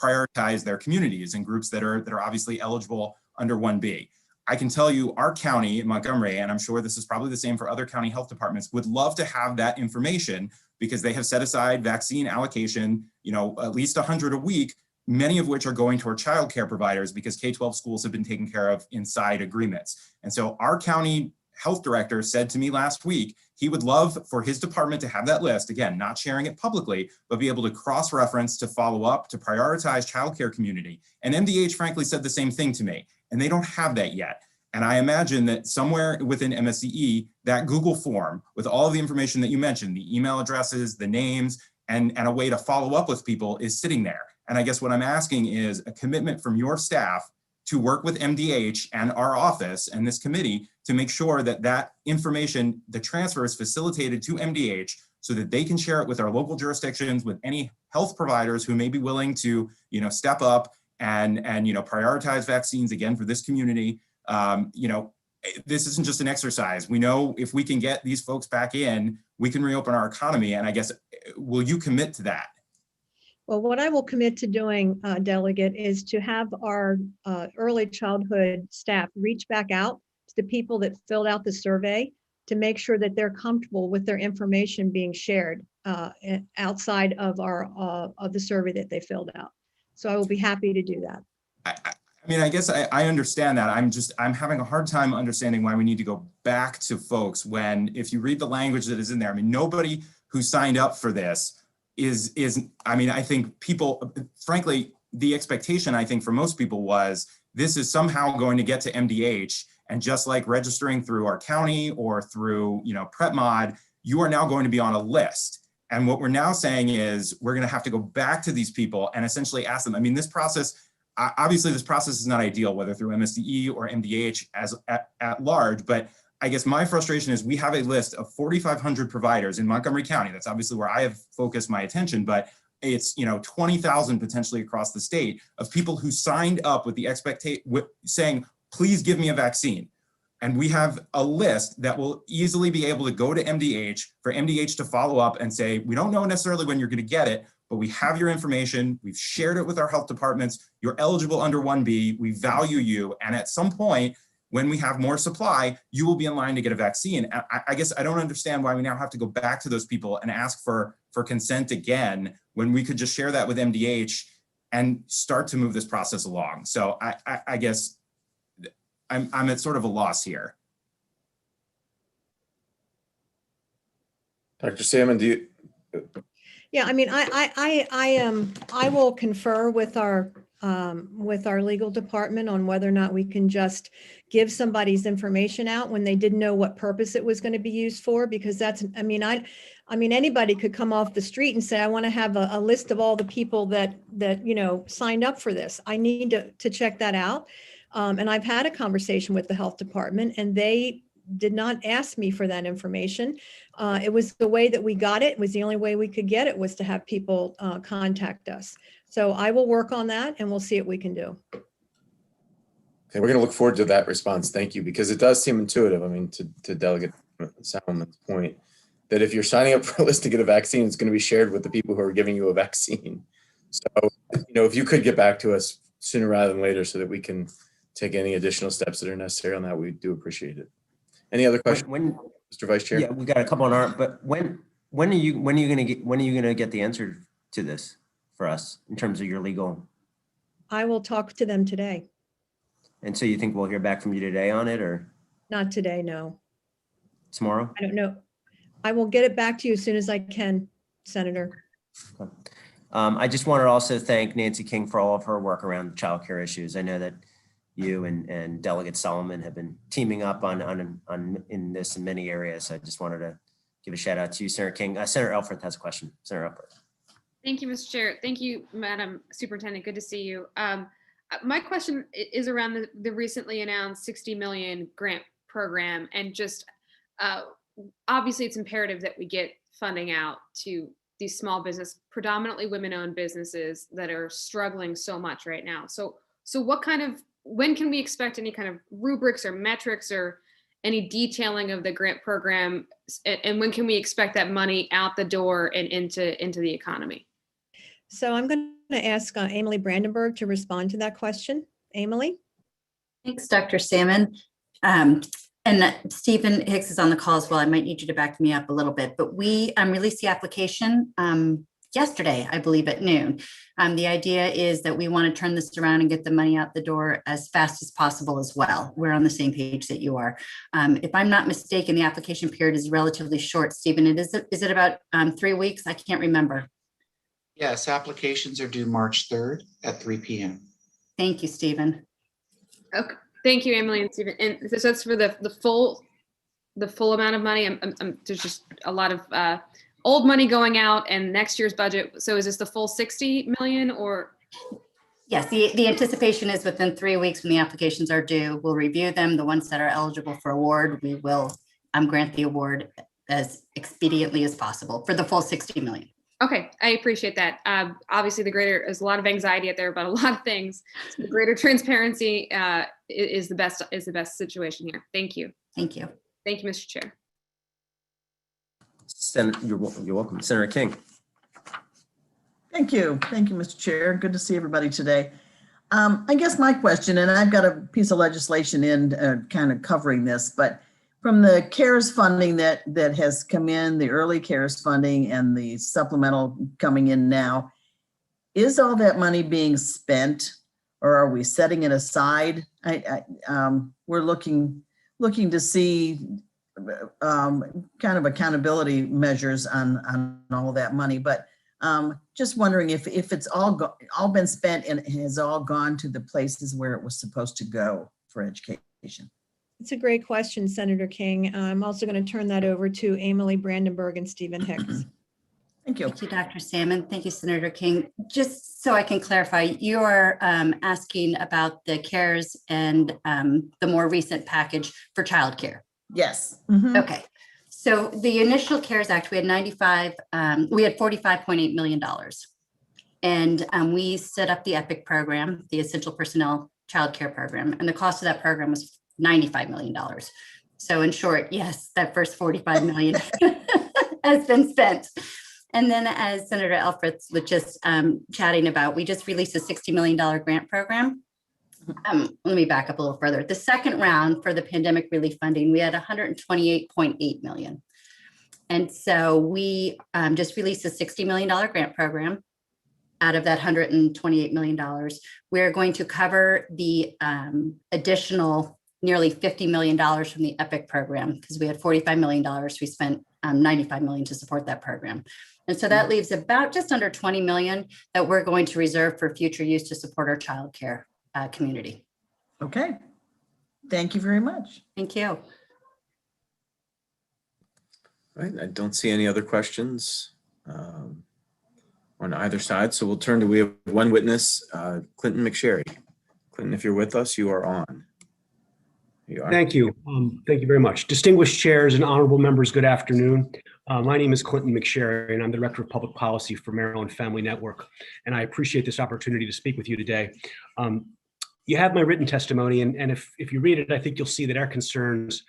prioritize their communities and groups that are obviously eligible under 1B. I can tell you our county in Montgomery, and I'm sure this is probably the same for other county health departments, would love to have that information because they have set aside vaccine allocation, at least 100 a week, many of which are going to our child care providers because K-12 schools have been taken care of inside agreements. And so our county health director said to me last week, he would love for his department to have that list, again, not sharing it publicly, but be able to cross-reference, to follow up, to prioritize childcare community. And MDH frankly said the same thing to me, and they don't have that yet. And I imagine that somewhere within MSDE, that Google form with all of the information that you mentioned, the email addresses, the names, and a way to follow up with people is sitting there. And I guess what I'm asking is a commitment from your staff to work with MDH and our office and this committee to make sure that that information, the transfer is facilitated to MDH so that they can share it with our local jurisdictions, with any health providers who may be willing to, step up and prioritize vaccines again for this community. This isn't just an exercise. We know if we can get these folks back in, we can reopen our economy. And I guess, will you commit to that? Well, what I will commit to doing, Delegate, is to have our early childhood staff reach back out to the people that filled out the survey to make sure that they're comfortable with their information being shared outside of the survey that they filled out. So I will be happy to do that. I guess I understand that. I'm having a hard time understanding why we need to go back to folks when, if you read the language that is in there, nobody who signed up for this I think people, frankly, the expectation I think for most people was this is somehow going to get to MDH, and just like registering through our county or through, Prep Mod, you are now going to be on a list. And what we're now saying is we're going to have to go back to these people and essentially ask them. This process, obviously this process is not ideal, whether through MSDE or MDH at large, but I guess my frustration is we have a list of 4,500 providers in Montgomery County. That's obviously where I have focused my attention, but it's 20,000 potentially across the state of people who signed up with the expectation, saying, please give me a vaccine. And we have a list that will easily be able to go to MDH for MDH to follow up and say, we don't know necessarily when you're going to get it, but we have your information. We've shared it with our health departments. You're eligible under 1B. We value you. And at some point, when we have more supply, you will be in line to get a vaccine. I guess I don't understand why we now have to go back to those people and ask for consent again, when we could just share that with MDH and start to move this process along. So I guess I'm at sort of a loss here. Dr. Salmon, do you? Yeah, I will confer with our legal department on whether or not we can just give somebody's information out when they didn't know what purpose it was going to be used for, because that's, anybody could come off the street and say, I want to have a list of all the people that signed up for this. I need to check that out. And I've had a conversation with the health department, and they did not ask me for that information. It was the way that we got it. It was the only way we could get it, was to have people contact us. So I will work on that and we'll see what we can do. Okay, we're going to look forward to that response. Thank you, because it does seem intuitive. I mean, to Delegate Salmon's point, that if you're signing up for a list to get a vaccine, it's going to be shared with the people who are giving you a vaccine. So, if you could get back to us sooner rather than later so that we can take any additional steps that are necessary on that, we do appreciate it. Any other questions, Mr. Vice Chair? Yeah, we got a couple on our, but when are you going to get the answer to this for us in terms of your legal? I will talk to them today. And so you think we'll hear back from you today on it, or Not today, no. tomorrow? I don't know. I will get it back to you as soon as I can, Senator. Okay. I just want to also thank Nancy King for all of her work around childcare issues. I know that you and Delegate Solomon have been teaming up on in this in many areas. I just wanted to give a shout out to you, Senator King. Senator Elfreth has a question. Senator Elfreth. Thank you, Mr. Chair. Thank you, Madam Superintendent. Good to see you. My question is around the recently announced 60 million grant program, and just obviously it's imperative that we get funding out to these small business, predominantly women-owned businesses that are struggling so much right now. So when can we expect any kind of rubrics or metrics or any detailing of the grant program, and when can we expect that money out the door and into the economy? So I'm going to ask Emily Brandenburg to respond to that question. Emily? Thanks, Dr. Salmon. And Stephen Hicks is on the call as well. I might need you to back me up a little bit, but we released the application yesterday, I believe at noon. The idea is that we want to turn this around and get the money out the door as fast as possible as well. We're on the same page that you are. If I'm not mistaken, the application period is relatively short. Stephen, is it about 3 weeks? I can't remember. Yes, applications are due March 3rd at 3 p.m. Thank you, Stephen. Okay, thank you, Emily and Stephen. And so that's for the full amount of money. There's just a lot of old money going out and next year's budget. So is this the full 60 million or? Yes, the anticipation is within 3 weeks when the applications are due, we'll review them. The ones that are eligible for award, we will grant the award as expediently as possible for the full 60 million. Okay, I appreciate that. Obviously, there's a lot of anxiety out there about a lot of things. So the greater transparency is the best situation here. Thank you. Thank you. Thank you, Mr. Chair. You're welcome. Senator King. Thank you, Mr. Chair. Good to see everybody today. I guess my question, and I've got a piece of legislation in kind of covering this, but from the CARES funding that has come in, the early CARES funding and the supplemental coming in now, is all that money being spent, or are we setting it aside? We're looking to see kind of accountability measures on all that money, but just wondering if it's all been spent and has all gone to the places where it was supposed to go for education. It's a great question, Senator King. I'm also going to turn that over to Emily Brandenburg and Stephen Hicks. Thank you. Thank you, Dr. Salmon. Thank you, Senator King. Just so I can clarify, you are asking about the CARES and the more recent package for childcare. Yes. Mm-hmm. Okay. So the initial CARES Act, we had $45.8 million. And we set up the EPIC program, the Essential Personnel Childcare Program. And the cost of that program was $95 million. So in short, yes, that first $45 million has been spent. And then as Senator Elfreth was just chatting about, we just released a $60 million grant program. Let me back up a little further. The second round for the pandemic relief funding, we had $128.8 million. And so we just released a $60 million grant program. Out of that $128 million, we're going to cover the additional nearly $50 million from the EPIC program, because we had $45 million. We spent $95 million to support that program. And so that leaves about just under $20 million that we're going to reserve for future use to support our childcare community. Okay. Thank you very much. Thank you. All right, I don't see any other questions on either side. So we have one witness, Clinton McSherry. Clinton, if you're with us, you are on. Here you are. Thank you. Thank you very much. Distinguished chairs and honorable members, good afternoon. My name is Clinton McSherry, and I'm the Director of Public Policy for Maryland Family Network, and I appreciate this opportunity to speak with you today. You have my written testimony, and if you read it, I think you'll see that our concerns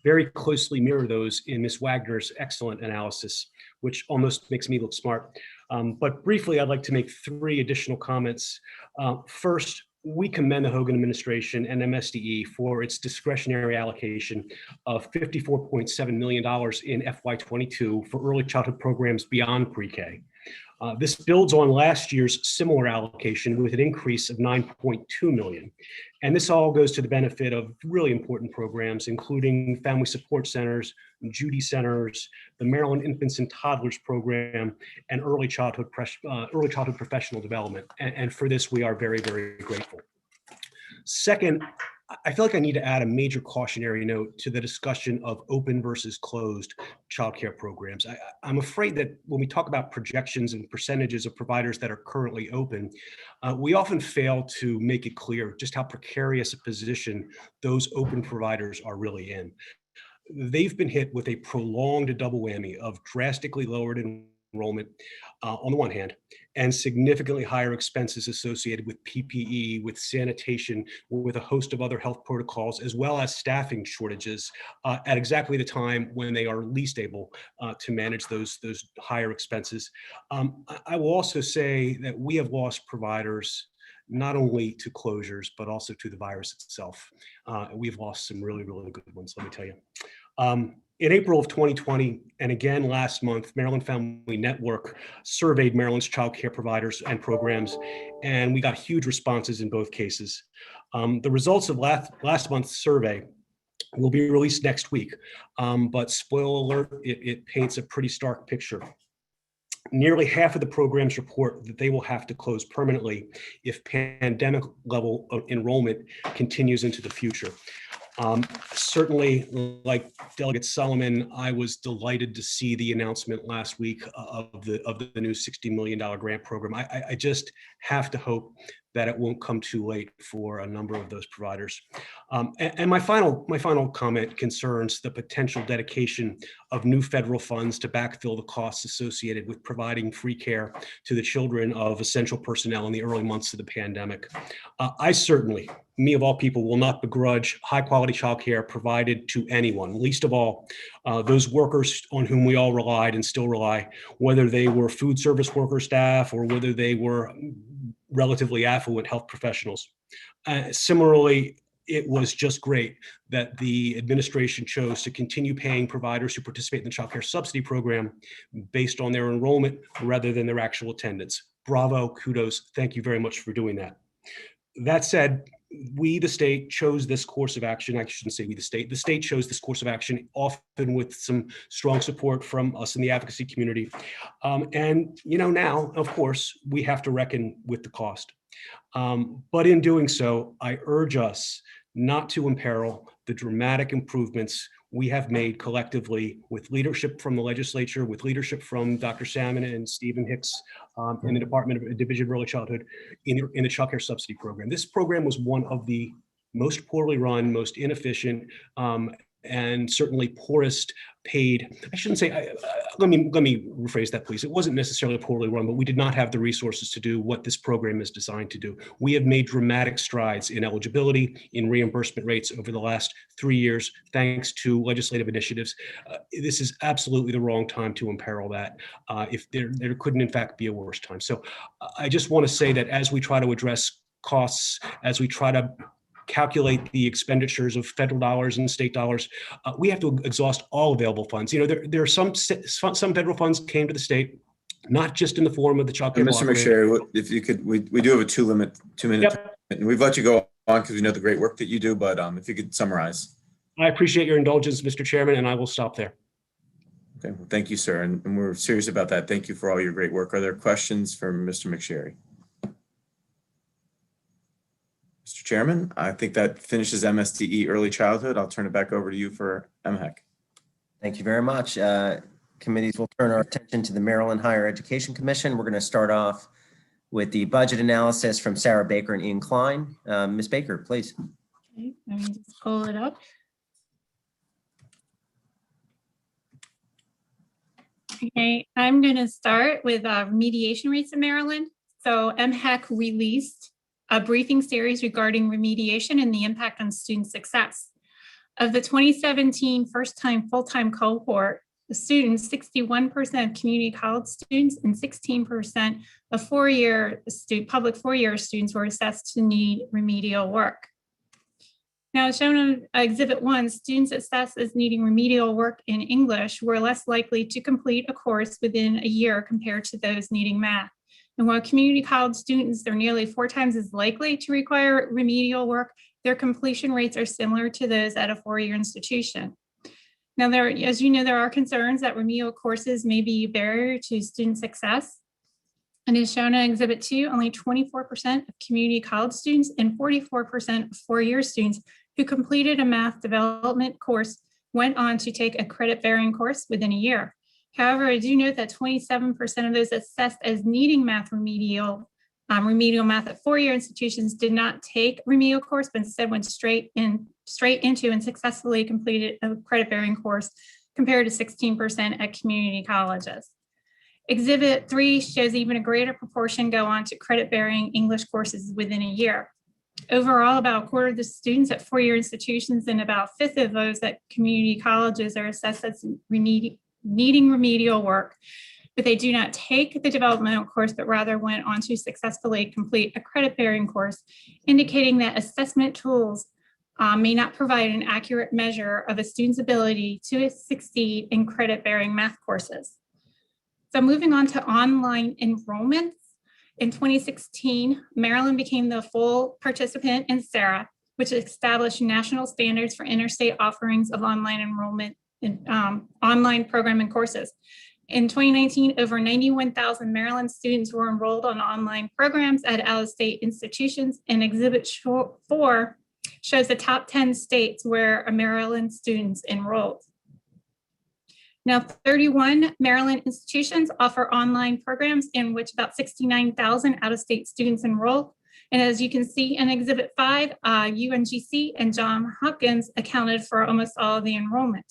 very closely mirror those in Ms. Wagner's excellent analysis, which almost makes me look smart. But briefly, I'd like to make 3 additional comments. First, we commend the Hogan administration and MSDE for its discretionary allocation of $54.7 million in FY22 for early childhood programs beyond pre-K. This builds on last year's similar allocation with an increase of $9.2 million. And this all goes to the benefit of really important programs, including family support centers, Judy centers, the Maryland Infants and Toddlers program, and early childhood professional development. And for this, we are very, very grateful. Second, I feel like I need to add a major cautionary note to the discussion of open versus closed childcare programs. I'm afraid that when we talk about projections and percentages of providers that are currently open, we often fail to make it clear just how precarious a position those open providers are really in. They've been hit with a prolonged double whammy of drastically lowered enrollment on the one hand, and significantly higher expenses associated with PPE, with sanitation, with a host of other health protocols, as well as staffing shortages at exactly the time when they are least able to manage those higher expenses. I will also say that we have lost providers not only to closures, but also to the virus itself. We've lost some really, really good ones, let me tell you. In April of 2020, and again last month, Maryland Family Network surveyed Maryland's child care providers and programs, and we got huge responses in both cases. The results of last month's survey will be released next week, but spoiler alert, it paints a pretty stark picture. Nearly half of the programs report that they will have to close permanently if pandemic level of enrollment continues into the future. Certainly, like Delegate Solomon, I was delighted to see the announcement last week of the new $60 million grant program. I just have to hope that it won't come too late for a number of those providers. And my final comment concerns the potential dedication of new federal funds to backfill the costs associated with providing free care to the children of essential personnel in the early months of the pandemic. I certainly, me of all people, will not begrudge high quality childcare provided to anyone, least of all those workers on whom we all relied and still rely, whether they were food service worker staff or whether they were relatively affluent health professionals. Similarly, it was just great that the administration chose to continue paying providers who participate in the child care subsidy program based on their enrollment rather than their actual attendance. Bravo, kudos, thank you very much for doing that. That said, we, the state, chose this course of action. I shouldn't say we, the state chose this course of action, often with some strong support from us in the advocacy community. And now, of course, we have to reckon with the cost. But in doing so, I urge us not to imperil the dramatic improvements we have made collectively with leadership from the legislature, with leadership from Dr. Salmon and Stephen Hicks in the Department of Division of Early Childhood in the child care subsidy program. This program was one of the most poorly run, most inefficient, and certainly poorest paid. I shouldn't say, let me rephrase that, please. It wasn't necessarily poorly run, but we did not have the resources to do what this program is designed to do. We have made dramatic strides in eligibility, in reimbursement rates over the last 3 years, thanks to legislative initiatives. This is absolutely the wrong time to imperil that. If there couldn't in fact be a worse time. So I just want to say that as we try to address costs, as we try to calculate the expenditures of federal dollars and state dollars, we have to exhaust all available funds. There are some federal funds came to the state, not just in the form of the child care. Mr. McSherry, if you could, we do have a 2 minute. Yep. And we've let you go on because we know the great work that you do, but if you could summarize. I appreciate your indulgence, Mr. Chairman, and I will stop there. Okay, well, thank you, sir. And we're serious about that. Thank you for all your great work. Are there questions for Mr. McSherry? Mr. Chairman, I think that finishes MSDE early childhood. I'll turn it back over to you for MHEC. Thank you very much. Committees will turn our attention to the Maryland Higher Education Commission. We're going to start off with the budget analysis from Sarah Baker and Ian Klein. Ms. Baker, please. Okay. Let me just pull it up. Okay, I'm going to start with remediation rates in Maryland. So MHEC released a briefing series regarding remediation and the impact on student success. Of the 2017 first-time full-time cohort, the students, 61% of community college students and 16% of public four-year students were assessed to need remedial work. Now, as shown on Exhibit 1, students assessed as needing remedial work in English were less likely to complete a course within a year compared to those needing math. And while community college students are nearly 4 times as likely to require remedial work, their completion rates are similar to those at a four-year institution. Now, as you know, there are concerns that remedial courses may be a barrier to student success. And as shown in Exhibit 2, only 24% of community college students and 44% of four-year students who completed a math development course went on to take a credit-bearing course within a year. However, I do note that 27% of those assessed as needing math remedial math at four-year institutions did not take remedial course, but instead went straight into and successfully completed a credit-bearing course compared to 16% at community colleges. Exhibit 3 shows even a greater proportion go on to credit-bearing English courses within a year. Overall, about a quarter of the students at four-year institutions and about a fifth of those at community colleges are assessed as needing remedial work, but they do not take the developmental course, but rather went on to successfully complete a credit-bearing course, indicating that assessment tools may not provide an accurate measure of a student's ability to succeed in credit-bearing math courses. So moving on to online enrollments. In 2016, Maryland became the full participant in SARA, which established national standards for interstate offerings of online enrollment in online program and courses. In 2019, over 91,000 Maryland students were enrolled on online programs at out-of-state institutions, and Exhibit 4 shows the top 10 states where Maryland students enrolled. Now, 31 Maryland institutions offer online programs in which about 69,000 out-of-state students enroll. And as you can see in Exhibit 5, UNGC and Johns Hopkins accounted for almost all of the enrollment.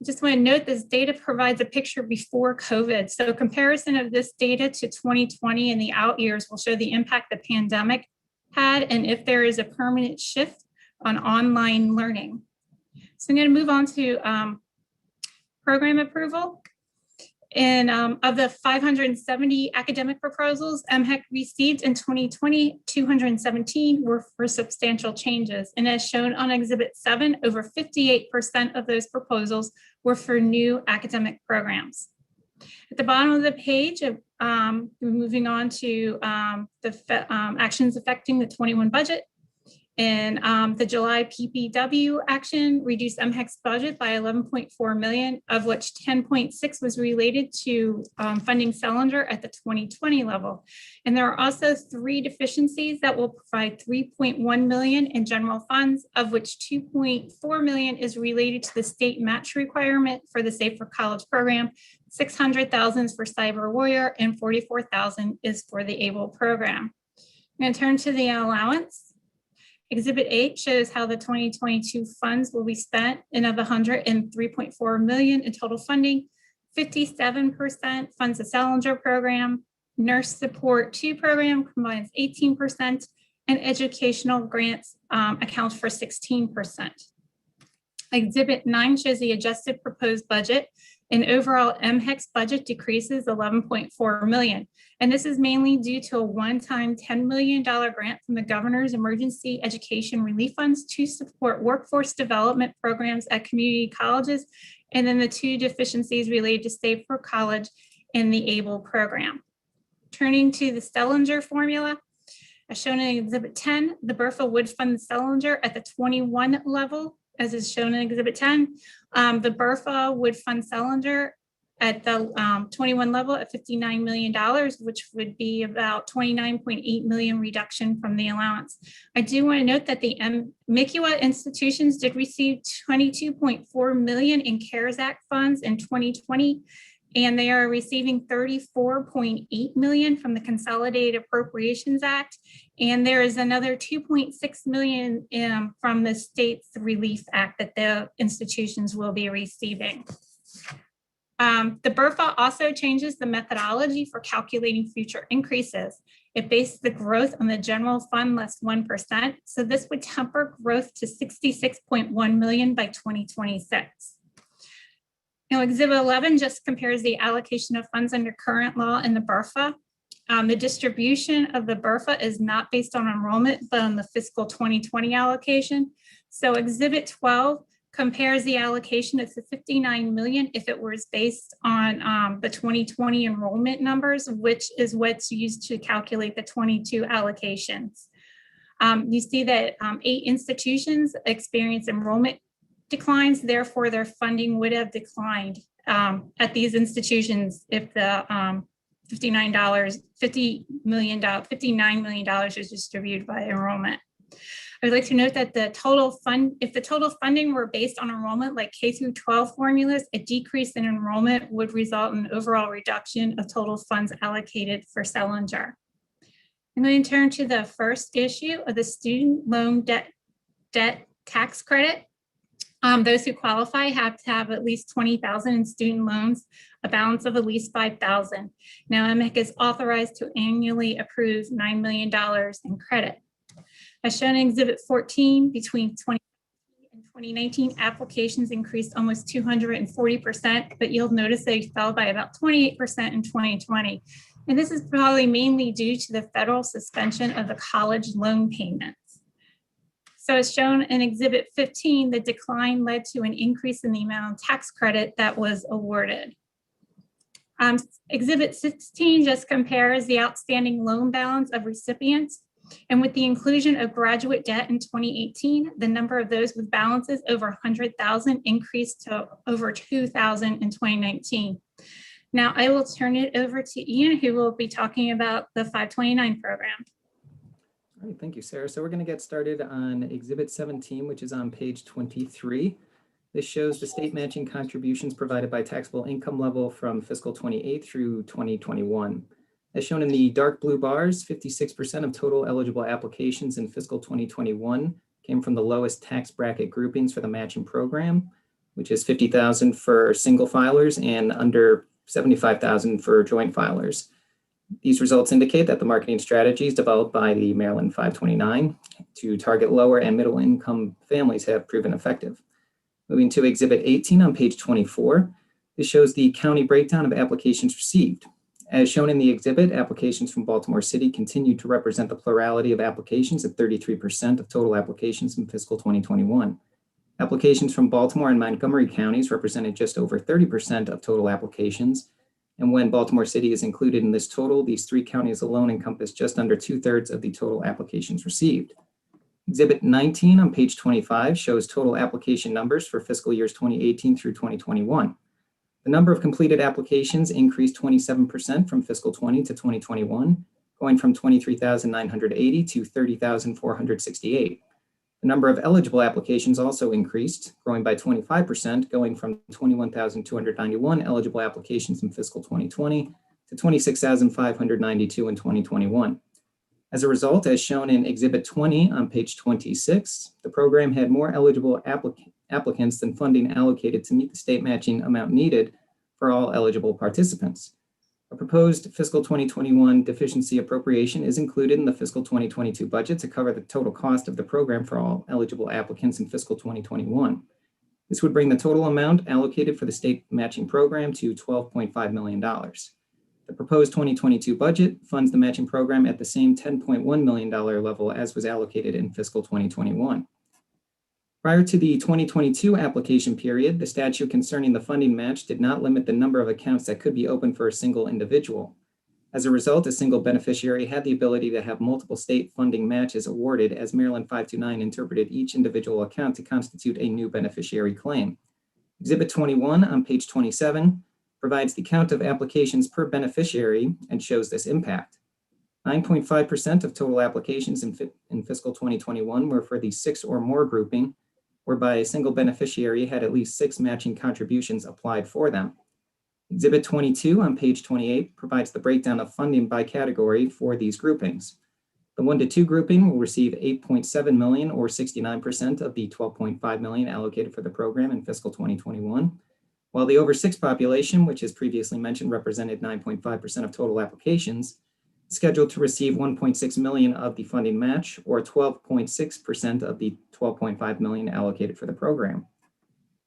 I just want to note this data provides a picture before COVID. So a comparison of this data to 2020 and the out years will show the impact the pandemic had and if there is a permanent shift on online learning. So I'm going to move on to program approval. And of the 570 academic proposals MHEC received in 2020, 217 were for substantial changes. And as shown on Exhibit 7, over 58% of those proposals were for new academic programs. At the bottom of the page, moving on to the actions affecting the 21 budget. And the July PPW action reduced MHEC's budget by 11.4 million, of which 10.6 was related to funding Selinger at the 2020 level. And there are also 3 deficiencies that will provide 3.1 million in general funds, of which 2.4 million is related to the state match requirement for the Safe for College program, 600,000 is for Cyber Warrior, and 44,000 is for the ABLE program. I'm going to turn to the allowance. Exhibit 8 shows how the 2022 funds will be spent, and of 103.4 million in total funding, 57% funds the Selinger program, Nurse Support 2 program combines 18%, and educational grants account for 16%. Exhibit 9 shows the adjusted proposed budget, and overall MHEC's budget decreases 11.4 million. And this is mainly due to a one-time $10 million grant from the Governor's Emergency Education Relief Funds to support workforce development programs at community colleges, and then the 2 deficiencies related to Safe for College and the ABLE program. Turning to the Selinger formula, as shown in Exhibit 10, the BRFA would fund the Selinger at the 21 level, as is shown in Exhibit 10. The BRFA would fund Selinger at the 21 level at $59 million, which would be about 29.8 million reduction from the allowance. I do want to note that the MICUA institutions did receive 22.4 million in CARES Act funds in 2020. and they are receiving $34.8 million from the Consolidated Appropriations Act. And there is another $2.6 million from the State's Relief Act that the institutions will be receiving. The BRFA also changes the methodology for calculating future increases. It bases the growth on the general fund less 1%. So this would temper growth to $66.1 million by 2026. Now, Exhibit 11 just compares the allocation of funds under current law and the BRFA. The distribution of the BRFA is not based on enrollment, but on the fiscal 2020 allocation. So Exhibit 12 compares the allocation of the $59 million if it was based on the 2020 enrollment numbers, which is what's used to calculate the 22 allocations. You see that 8 institutions experience enrollment declines, therefore their funding would have declined at these institutions if the $59 million is distributed by enrollment. I would like to note that if the total funding were based on enrollment like K through 12 formulas, a decrease in enrollment would result in an overall reduction of total funds allocated for Selinger. I'm going to turn to the first issue of the student loan debt tax credit. Those who qualify have to have at least $20,000 in student loans, a balance of at least $5,000. Now, MEC is authorized to annually approve $9 million in credit. As shown in Exhibit 14, between 2019 and 2019, applications increased almost 240%, but you'll notice they fell by about 28% in 2020. And this is probably mainly due to the federal suspension of the college loan payments. So as shown in Exhibit 15, the decline led to an increase in the amount of tax credit that was awarded. Exhibit 16 just compares the outstanding loan balance of recipients. And with the inclusion of graduate debt in 2018, the number of those with balances over 100,000 increased to over 2,000 in 2019. Now I will turn it over to Ian, who will be talking about the 529 program. All right, thank you, Sarah. So we're going to get started on Exhibit 17, which is on page 23. This shows the state matching contributions provided by taxable income level from fiscal 28 through 2021. As shown in the dark blue bars, 56% of total eligible applications in fiscal 2021 came from the lowest tax bracket groupings for the matching program, which is $50,000 for single filers and under $75,000 for joint filers. These results indicate that the marketing strategies developed by the Maryland 529 to target lower and middle income families have proven effective. Moving to Exhibit 18 on page 24, this shows the county breakdown of applications received. As shown in the exhibit, applications from Baltimore City continue to represent the plurality of applications at 33% of total applications in fiscal 2021. Applications from Baltimore and Montgomery counties represented just over 30% of total applications. And when Baltimore City is included in this total, these 3 counties alone encompass just under 2/3 of the total applications received. Exhibit 19 on page 25 shows total application numbers for fiscal years 2018 through 2021. The number of completed applications increased 27% from fiscal 20 to 2021, going from 23,980 to 30,468. The number of eligible applications also increased, growing by 25%, going from 21,291 eligible applications in fiscal 2020 to 26,592 in 2021. As a result, as shown in Exhibit 20 on page 26, the program had more eligible applicants than funding allocated to meet the state matching amount needed for all eligible participants. A proposed fiscal 2021 deficiency appropriation is included in the fiscal 2022 budget to cover the total cost of the program for all eligible applicants in fiscal 2021. This would bring the total amount allocated for the state matching program to $12.5 million. The proposed 2022 budget funds the matching program at the same $10.1 million level as was allocated in fiscal 2021. Prior to the 2022 application period, the statute concerning the funding match did not limit the number of accounts that could be open for a single individual. As a result, a single beneficiary had the ability to have multiple state funding matches awarded as Maryland 529 interpreted each individual account to constitute a new beneficiary claim. Exhibit 21 on page 27 provides the count of applications per beneficiary and shows this impact. 9.5% of total applications in fiscal 2021 were for the 6 or more grouping, whereby a single beneficiary had at least 6 matching contributions applied for them. Exhibit 22 on page 28 provides the breakdown of funding by category for these groupings. The 1 to 2 grouping will receive 8.7 million or 69% of the 12.5 million allocated for the program in fiscal 2021, while the over 6 population, which as previously mentioned represented 9.5% of total applications, is scheduled to receive 1.6 million of the funding match or 12.6% of the 12.5 million allocated for the program.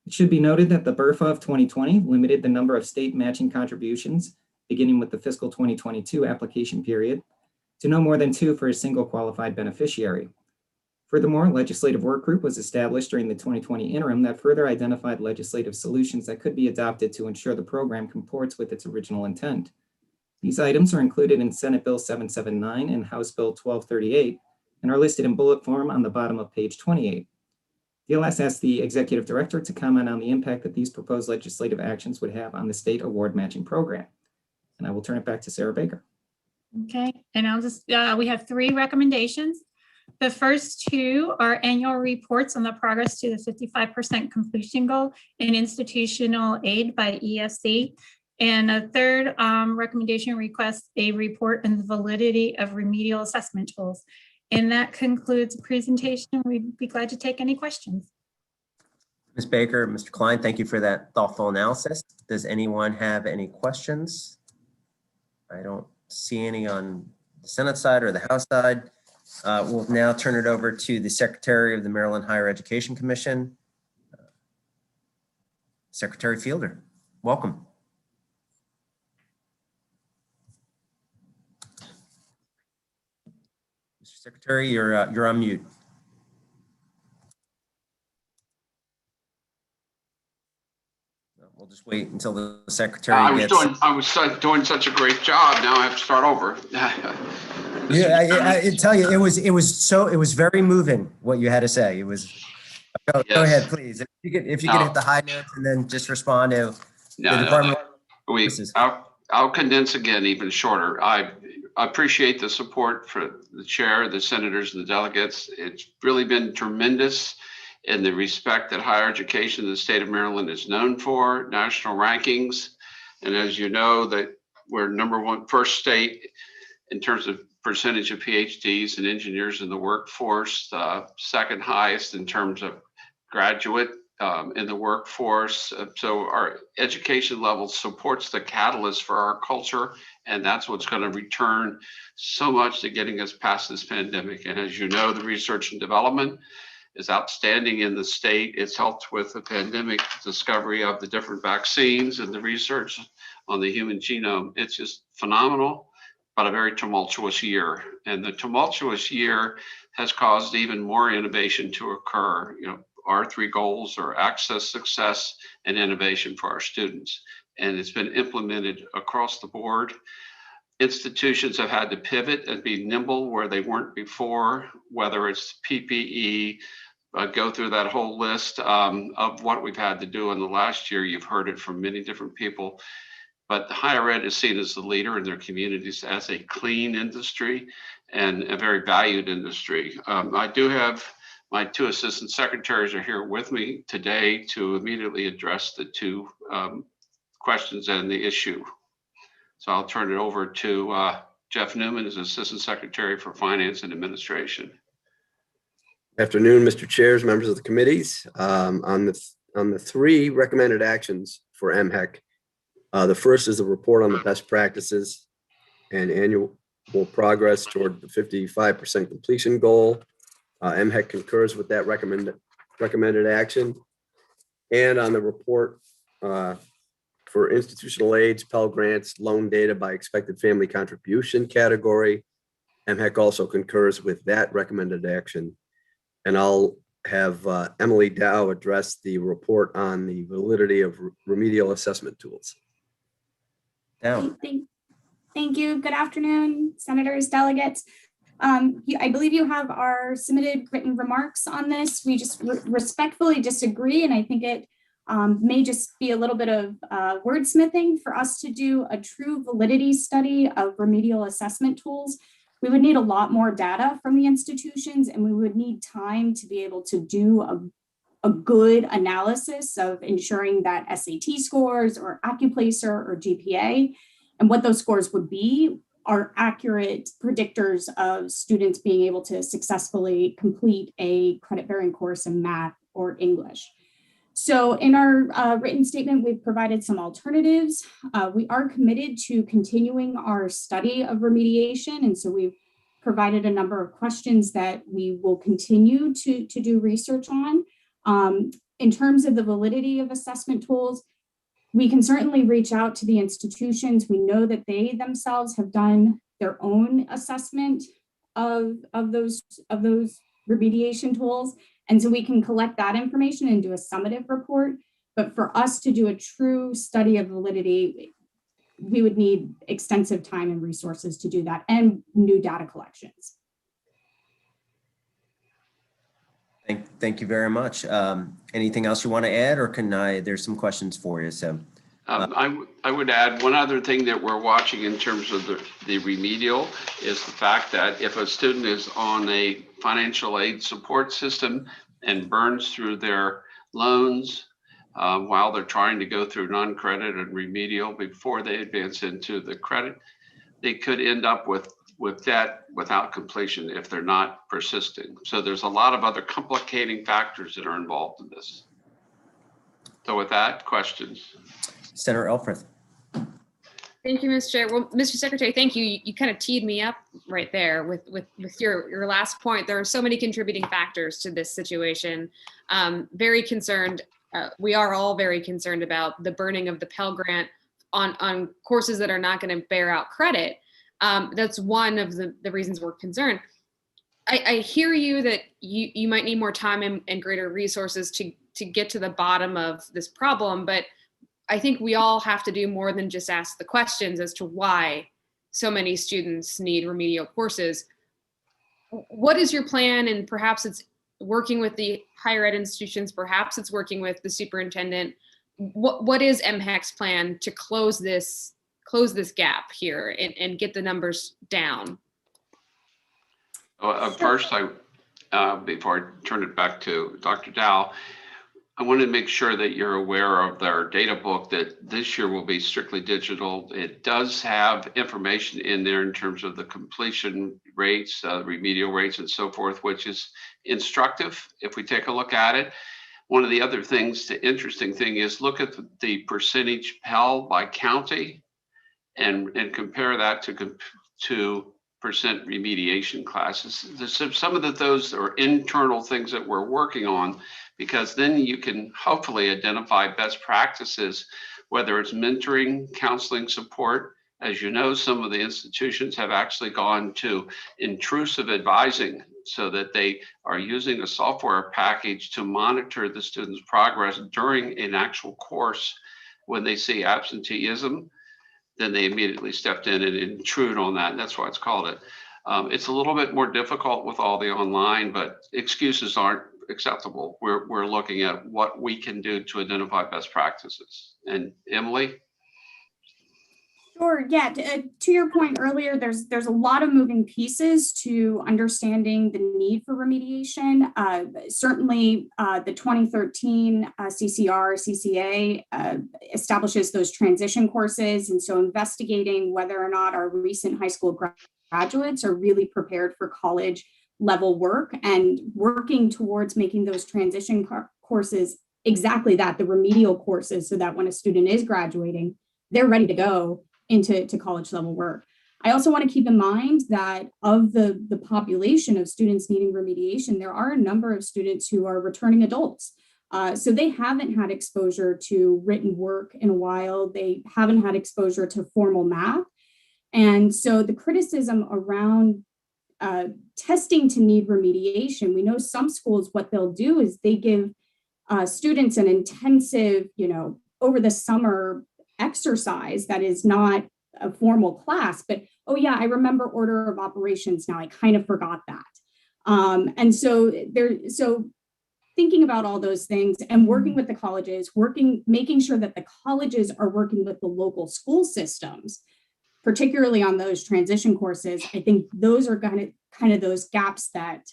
It should be noted that the BRFA of 2020 limited the number of state matching contributions, beginning with the fiscal 2022 application period, to no more than 2 for a single qualified beneficiary. Furthermore, a legislative work group was established during the 2020 interim that further identified legislative solutions that could be adopted to ensure the program comports with its original intent. These items are included in Senate Bill 779 and House Bill 1238 and are listed in bullet form on the bottom of page 28. DLS asked the executive director to comment on the impact that these proposed legislative actions would have on the state award matching program. And I will turn it back to Sarah Baker. Okay, and I'll just, we have 3 recommendations. The first 2 are annual reports on the progress to the 55% completion goal in institutional aid by ESC. And a third recommendation requests a report on the validity of remedial assessment tools. And that concludes the presentation. We'd be glad to take any questions. Ms. Baker, Mr. Klein, thank you for that thoughtful analysis. Does anyone have any questions? I don't see any on the Senate side or the House side. We'll now turn it over to the Secretary of the Maryland Higher Education Commission, Secretary Fielder. Welcome. Mr. Secretary, you're on mute. We'll just wait until the Secretary gets... I was doing such a great job. Now I have to start over. Yeah, I tell you, it was very moving what you had to say. It was. Go ahead, please. If you could hit the high notes and then just respond to the department. I'll condense again even shorter. I appreciate the support for the chair, the senators, and the delegates. It's really been tremendous in the respect that higher education in the state of Maryland is known for, national rankings. And as you know, that we're first state in terms of percentage of PhDs and engineers in the workforce, second highest in terms of graduate in the workforce. So our education level supports the catalyst for our culture, and that's what's going to return so much to getting us past this pandemic. And as you know, the research and development is outstanding in the state. It's helped with the pandemic discovery of the different vaccines and the research on the human genome. It's just phenomenal, but a very tumultuous year. And the tumultuous year has caused even more innovation to occur. You know, our 3 goals are access, success, and innovation for our students. And it's been implemented across the board. Institutions have had to pivot and be nimble where they weren't before, whether it's PPE, go through that whole list of what we've had to do in the last year. You've heard it from many different people, but the higher ed is seen as the leader in their communities as a clean industry and a very valued industry. I do have my 2 assistant secretaries are here with me today to immediately address the 2 questions and the issue. So I'll turn it over to Jeff Newman as Assistant Secretary for Finance and Administration. Good afternoon, Mr. Chairs, members of the committees. On the 3 recommended actions for MHEC, the first is a report on the best practices and annual progress toward the 55% completion goal. MHEC concurs with that recommended action. And on the report for institutional aids, Pell Grants, loan data by expected family contribution category, MHEC also concurs with that recommended action. And I'll have Emily Dow address the report on the validity of remedial assessment tools. Dow. Thank you. Good afternoon, senators, delegates. I believe you have our submitted written remarks on this. We just respectfully disagree, and I think it may just be a little bit of wordsmithing for us to do a true validity study of remedial assessment tools. We would need a lot more data from the institutions, and we would need time to be able to do a good analysis of ensuring that SAT scores or AccuPlacer or GPA and what those scores would be are accurate predictors of students being able to successfully complete a credit-bearing course in math or English. So in our written statement, we've provided some alternatives. We are committed to continuing our study of remediation. And so we've provided a number of questions that we will continue to do research on. In terms of the validity of assessment tools, we can certainly reach out to the institutions. We know that they themselves have done their own assessment of those remediation tools. And so we can collect that information and do a summative report. But for us to do a true study of validity, we would need extensive time and resources to do that and new data collections. Thank you very much. Anything else you want to add, or there's some questions for you, so. I would add one other thing that we're watching in terms of the remedial is the fact that if a student is on a financial aid support system and burns through their loans while they're trying to go through non-credit and remedial before they advance into the credit, they could end up with debt without completion if they're not persisting. So there's a lot of other complicating factors that are involved in this. So with that, questions? Senator Elfreth. Thank you, Mr. Chair. Well, Mr. Secretary, thank you. You kind of teed me up right there with your last point. There are so many contributing factors to this situation. Very concerned. We are all very concerned about the burning of the Pell Grant on courses that are not going to bear out credit. That's one of the reasons we're concerned. I hear you that you might need more time and greater resources to get to the bottom of this problem, but I think we all have to do more than just ask the questions as to why so many students need remedial courses. What is your plan? And perhaps it's working with the higher ed institutions, perhaps it's working with the superintendent. What is MHEC's plan to close this gap here and get the numbers down? First, before I turn it back to Dr. Dow, I want to make sure that you're aware of their data book that this year will be strictly digital. It does have information in there in terms of the completion rates, remedial rates and so forth, which is instructive if we take a look at it. One of the other things, the interesting thing is look at the percentage Pell by county and compare that to percent remediation classes. Some of those are internal things that we're working on, because then you can hopefully identify best practices, whether it's mentoring, counseling support. As you know, some of the institutions have actually gone to intrusive advising so that they are using a software package to monitor the student's progress during an actual course. When they see absenteeism, then they immediately stepped in and intrude on that. And that's why it's called it. It's a little bit more difficult with all the online, but excuses aren't acceptable. We're looking at what we can do to identify best practices. And Emily? Sure. Yeah. To your point earlier, there's a lot of moving pieces to understanding the need for remediation. Certainly, the 2013 CCA establishes those transition courses, and so investigating whether or not our recent high school graduates are really prepared for college level work and working towards making those transition courses exactly that, the remedial courses, so that when a student is graduating, they're ready to go into college level work. I also want to keep in mind that of the population of students needing remediation, there are a number of students who are returning adults. So they haven't had exposure to written work in a while. They haven't had exposure to formal math. And so the criticism around testing to need remediation, we know some schools, what they'll do is they give students an intensive, over the summer exercise that is not a formal class, but oh yeah, I remember order of operations now, I kind of forgot that. And so thinking about all those things and working with the colleges, making sure that the colleges are working with the local school systems, particularly on those transition courses, I think those are kind of those gaps that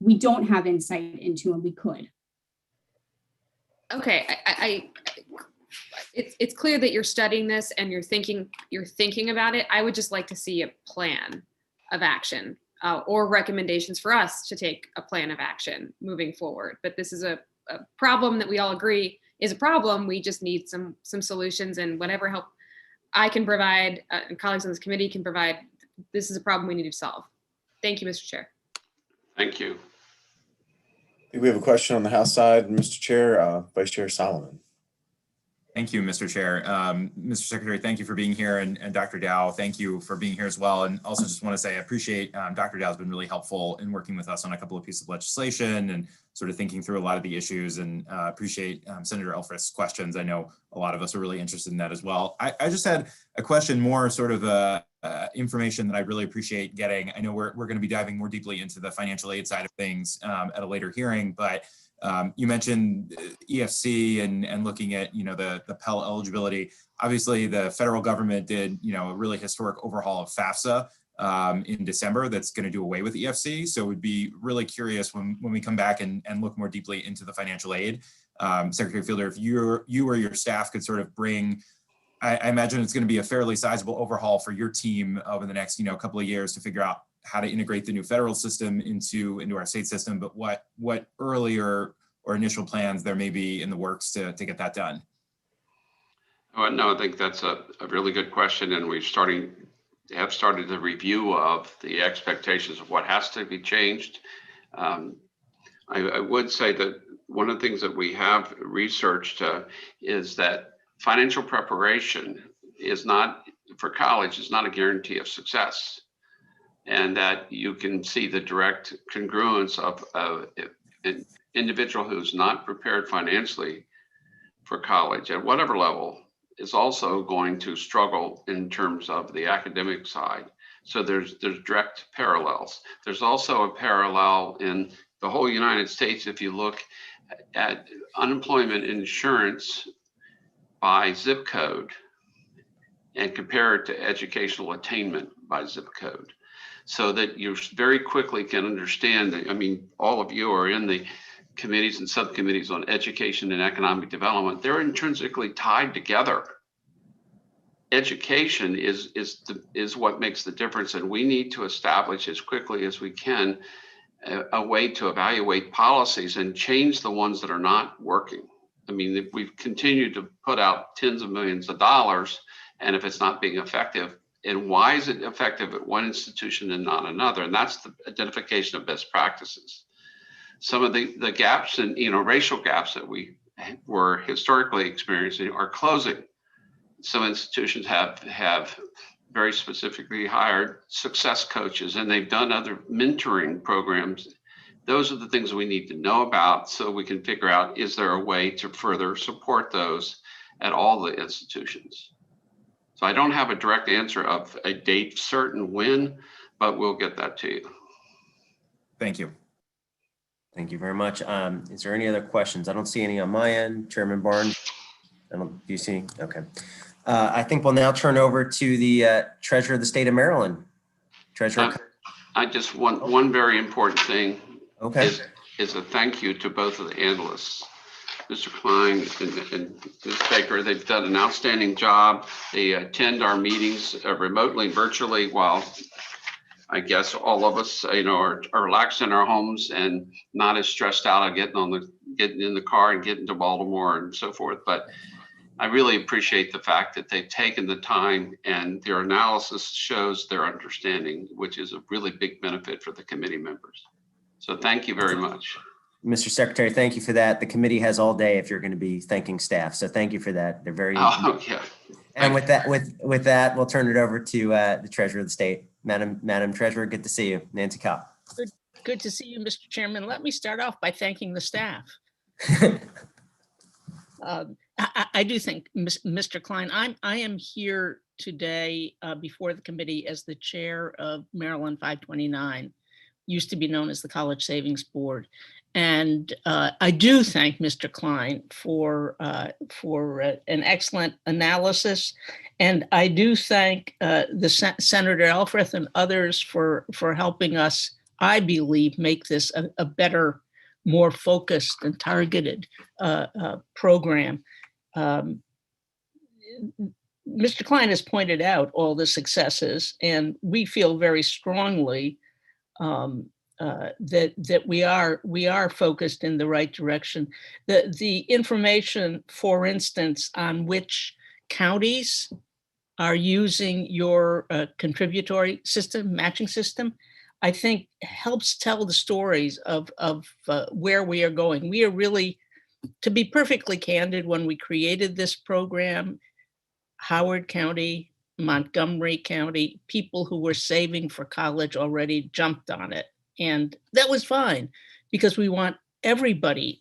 we don't have insight into and we could. Okay, it's clear that you're studying this and you're thinking about it. I would just like to see a plan of action or recommendations for us to take a plan of action moving forward. But this is a problem that we all agree is a problem. We just need some solutions, and whatever help I can provide and colleagues on this committee can provide, this is a problem we need to solve. Thank you, Mr. Chair. Thank you. I think we have a question on the House side, Mr. Chair, Vice Chair Solomon. Thank you, Mr. Chair. Mr. Secretary, thank you for being here, and Dr. Dow, thank you for being here as well. And also just want to say I appreciate Dr. Dow has been really helpful in working with us on a couple of pieces of legislation and sort of thinking through a lot of the issues, and appreciate Senator Elfreth's questions. I know a lot of us are really interested in that as well. I just had a question, more sort of information that I really appreciate getting. I know we're going to be diving more deeply into the financial aid side of things at a later hearing, but you mentioned EFC and looking at, the Pell eligibility. Obviously, the federal government did, a really historic overhaul of FAFSA in December that's going to do away with EFC. So we'd be really curious when we come back and look more deeply into the financial aid. Secretary Fiedler, if you or your staff could sort of bring, I imagine it's going to be a fairly sizable overhaul for your team over the next, couple of years to figure out how to integrate the new federal system into our state system, but what earlier or initial plans there may be in the works to get that done? Oh, no, I think that's a really good question, and we've started the review of the expectations of what has to be changed. I would say that one of the things that we have researched is that financial preparation for college is not a guarantee of success, and that you can see the direct congruence of an individual who's not prepared financially for college at whatever level is also going to struggle in terms of the academic side. So there's direct parallels. There's also a parallel in the whole United States. If you look at unemployment insurance by zip code and compare it to educational attainment by zip code, so that you very quickly can understand that, all of you are in the committees and subcommittees on education and economic development. They're intrinsically tied together. Education is what makes the difference, and we need to establish as quickly as we can a way to evaluate policies and change the ones that are not working. If we've continued to put out tens of millions of dollars, and if it's not being effective, and why is it effective at one institution and not another? And that's the identification of best practices. Some of the gaps and racial gaps that we were historically experiencing are closing. Some institutions have very specifically hired success coaches, and they've done other mentoring programs. Those are the things we need to know about, so we can figure out, is there a way to further support those at all the institutions? So I don't have a direct answer of a date certain when, but we'll get that to you. Thank you. Thank you very much. Is there any other questions? I don't see any on my end. Chairman Barnes, do you see? Okay. I think we'll now turn over to the Treasurer of the State of Maryland. Treasurer. I just want one very important thing. Okay. Is a thank you to both of the analysts, Mr. Klein and Ms. Baker. They've done an outstanding job. They attend our meetings remotely, virtually, while I guess all of us, are relaxed in our homes and not as stressed out on getting in the car and getting to Baltimore and so forth. But I really appreciate the fact that they've taken the time, and their analysis shows their understanding, which is a really big benefit for the committee members. So thank you very much. Mr. Secretary, thank you for that. The committee has all day if you're going to be thanking staff. So thank you for that. They're very. Oh, yeah. And with that, we'll turn it over to the Treasurer of the State. Madam Treasurer, good to see you. Nancy Kopp. Good to see you, Mr. Chairman. Let me start off by thanking the staff. I do think, Mr. Klein, I am here today before the committee as the chair of Maryland 529, used to be known as the College Savings Board. And I do thank Mr. Klein for an excellent analysis. And I do thank Senator Elfreth and others for helping us, I believe, make this a better more focused and targeted program. Mr. Klein has pointed out all the successes, and we feel very strongly that we are focused in the right direction. The information, for instance, on which counties are using your contributory system, matching system, I think helps tell the stories of where we are going. We are really, to be perfectly candid, when we created this program, Howard County, Montgomery County, people who were saving for college already jumped on it. And that was fine, because we want everybody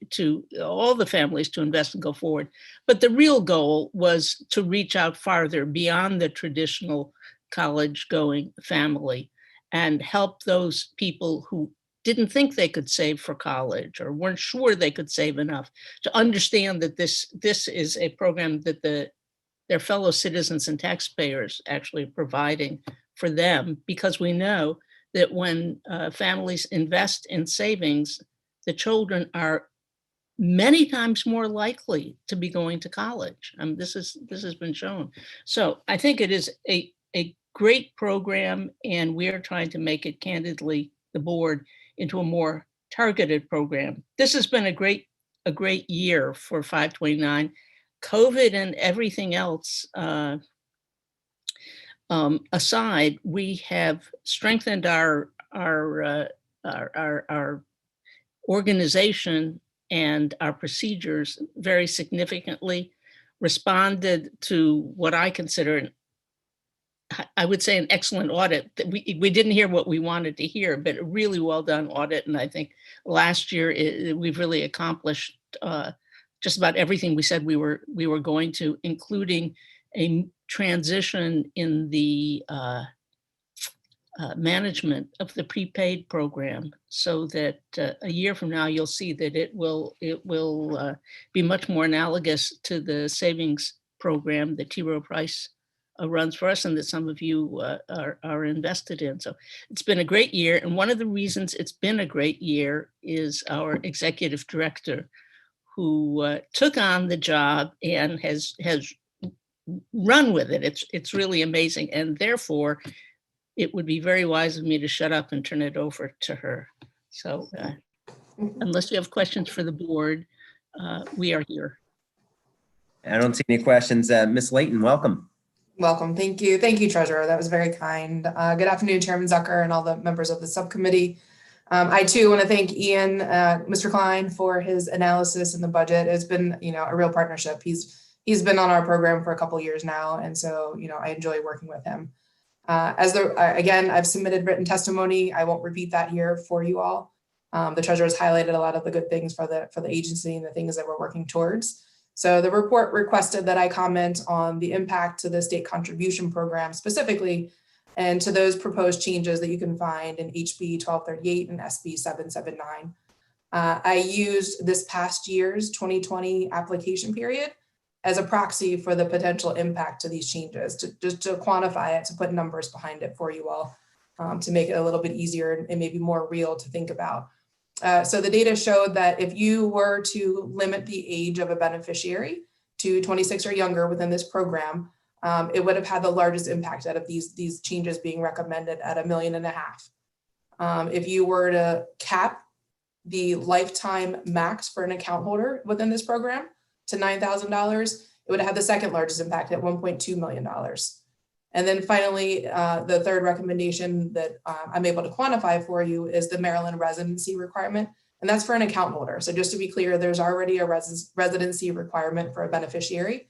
all the families to invest and go forward. But the real goal was to reach out farther beyond the traditional college going family and help those people who didn't think they could save for college or weren't sure they could save enough to understand that this is a program that their fellow citizens and taxpayers actually are providing for them, because we know that when families invest in savings, the children are many times more likely to be going to college. This has been shown. So I think it is a great program, and we're trying to make it, candidly, the board, into a more targeted program. This has been a great year for 529. COVID and everything else aside, we have strengthened our organization and our procedures very significantly, responded to what I consider, I would say, an excellent audit. We didn't hear what we wanted to hear, but a really well done audit. And I think last year we've really accomplished just about everything we said we were going to, including a transition in the management of the prepaid program, so that a year from now you'll see that it will be much more analogous to the savings program that T. Rowe Price runs for us, and that some of you are invested in. So it's been a great year, and one of the reasons it's been a great year is our executive director, who took on the job and has run with it. It's really amazing, and therefore it would be very wise of me to shut up and turn it over to her. So unless you have questions for the board, we are here. I don't see any questions. Ms. Layton, welcome. Welcome. Thank you. Thank you, Treasurer. That was very kind. Good afternoon, Chairman Zucker and all the members of the subcommittee. I too want to thank Ian, Mr. Klein, for his analysis in the budget. It's been, a real partnership. He's been on our program for a couple of years now, and so, I enjoy working with him. Again, I've submitted written testimony. I won't repeat that here for you all. The Treasurer has highlighted a lot of the good things for the agency and the things that we're working towards. So the report requested that I comment on the impact to the state contribution program specifically, and to those proposed changes that you can find in HB 1238 and SB 779. I used this past year's 2020 application period as a proxy for the potential impact to these changes, to quantify it, to put numbers behind it for you all, to make it a little bit easier and maybe more real to think about. So the data showed that if you were to limit the age of a beneficiary to 26 or younger within this program, it would have had the largest impact out of these changes being recommended at $1.5 million. If you were to cap the lifetime max for an account holder within this program to $9,000, it would have had the second largest impact at $1.2 million. And then finally, the third recommendation that I'm able to quantify for you is the Maryland residency requirement, and that's for an account holder. So just to be clear, there's already a residency requirement for a beneficiary.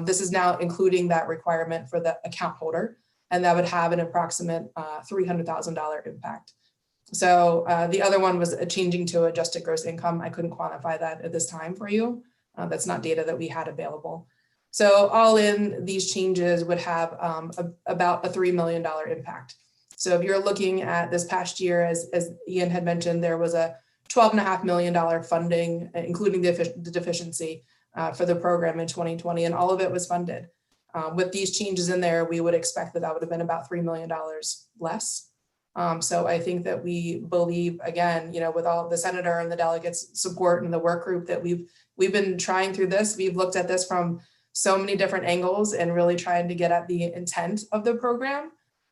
This is now including that requirement for the account holder, and that would have an approximate $300,000 impact. So the other one was changing to adjusted gross income. I couldn't quantify that at this time for you. That's not data that we had available. So all in, these changes would have about a $3 million impact. So if you're looking at this past year, as Ian had mentioned, there was a $12.5 million funding, including the deficiency for the program in 2020, and all of it was funded. With these changes in there, we would expect that would have been about $3 million less. So I think that we believe, again, with all the senator and the delegates' support and the work group that we've been trying through this. We've looked at this from so many different angles and really trying to get at the intent of the program.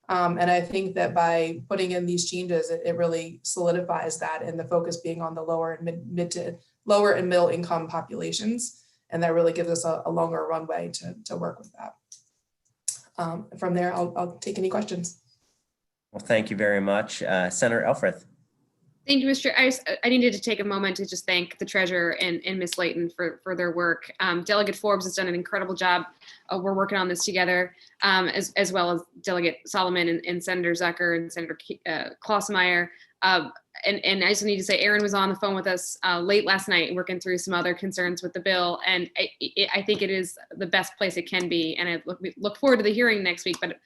And I think that by putting in these changes, it really solidifies that, and the focus being on the lower and lower and middle income populations. And that really gives us a longer runway to work with that. From there, I'll take any questions. Well, thank you very much. Senator Elfreth. Thank you, Mr. I needed to take a moment to just thank the treasurer and Ms. Layton for their work. Delegate Forbes has done an incredible job. We're working on this together, as well as Delegate Solomon and Senator Zucker and Senator Klausmeier. And I just need to say, Aaron was on the phone with us late last night working through some other concerns with the bill. And I think it is the best place it can be. And we look forward to the hearing next week, but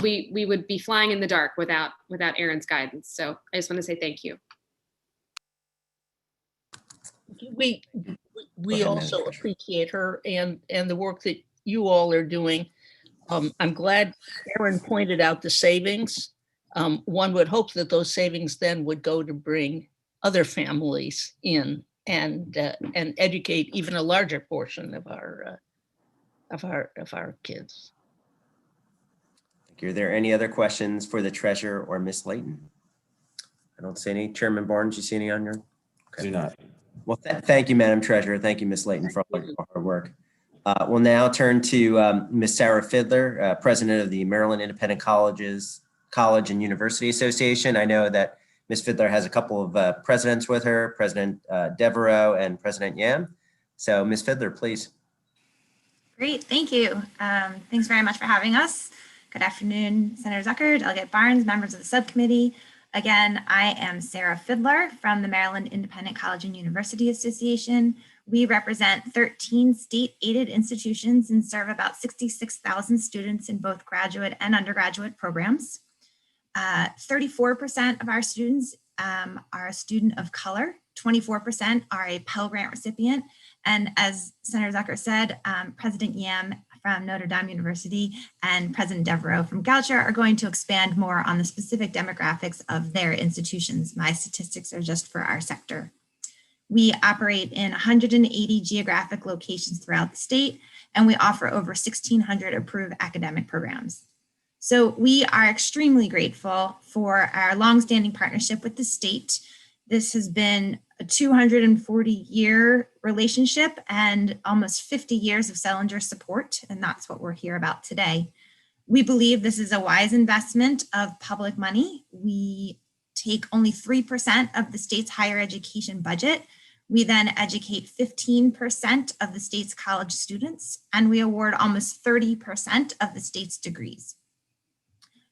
we would be flying in the dark without Aaron's guidance. So I just want to say thank you. We also appreciate her and the work that you all are doing. I'm glad Aaron pointed out the savings. One would hope that those savings then would go to bring other families in and educate even a larger portion of our kids. Are there any other questions for the treasurer or Ms. Layton? I don't see any. Chairman Barnes, you see any on your? Do not. Well, thank you, Madam Treasurer. Thank you, Ms. Layton, for all your hard work. We'll now turn to Ms. Sarah Fiddler, President of the Maryland Independent College and University Association. I know that Ms. Fiddler has a couple of presidents with her, President Devereaux and President Yam. So Ms. Fiddler, please. Great, thank you. Thanks very much for having us. Good afternoon, Senator Zucker, Delegate Barnes, members of the subcommittee. Again, I am Sarah Fiddler from the Maryland Independent College and University Association. We represent 13 state-aided institutions and serve about 66,000 students in both graduate and undergraduate programs. 34% of our students are a student of color, 24% are a Pell Grant recipient, and as Senator Zucker said, President Yam from Notre Dame University and President Devereaux from Goucher are going to expand more on the specific demographics of their institutions. My statistics are just for our sector. We operate in 180 geographic locations throughout the state, and we offer over 1,600 approved academic programs. So we are extremely grateful for our longstanding partnership with the state. This has been a 240-year relationship and almost 50 years of Selinger support, and that's what we're here about today. We believe this is a wise investment of public money. We take only 3% of the state's higher education budget. We then educate 15% of the state's college students, and we award almost 30% of the state's degrees.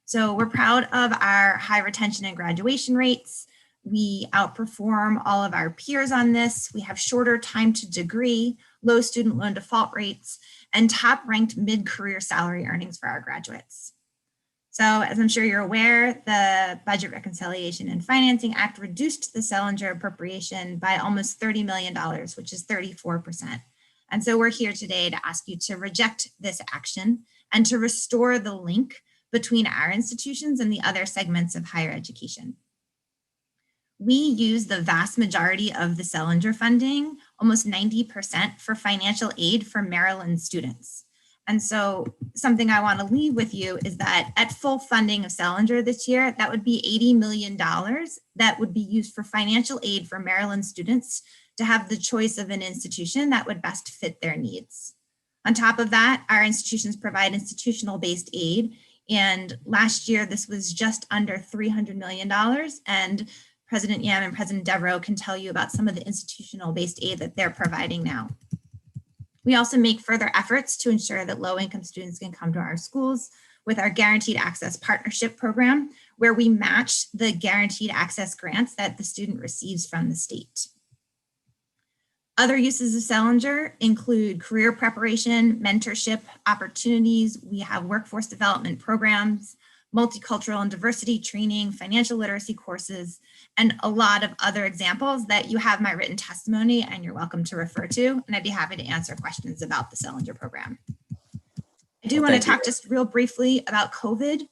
So we're proud of our high retention and graduation rates. We outperform all of our peers on this. We have shorter time to degree, low student loan default rates, and top ranked mid-career salary earnings for our graduates. So as I'm sure you're aware, the Budget Reconciliation and Financing Act reduced the Selinger appropriation by almost $30 million, which is 34%. And so we're here today to ask you to reject this action and to restore the link between our institutions and the other segments of higher education. We use the vast majority of the Selinger funding, almost 90%, for financial aid for Maryland students. And so something I want to leave with you is that at full funding of Selinger this year, that would be $80 million that would be used for financial aid for Maryland students to have the choice of an institution that would best fit their needs. On top of that, our institutions provide institutional-based aid. And last year, this was just under $300 million. And President Yam and President Devereaux can tell you about some of the institutional-based aid that they're providing now. We also make further efforts to ensure that low-income students can come to our schools with our Guaranteed Access Partnership Program, where we match the guaranteed access grants that the student receives from the state. Other uses of Selinger include career preparation, mentorship opportunities. We have workforce development programs, multicultural and diversity training, financial literacy courses, and a lot of other examples that you have my written testimony and you're welcome to refer to. And I'd be happy to answer questions about the Selinger program. I do want to talk just real briefly about COVID.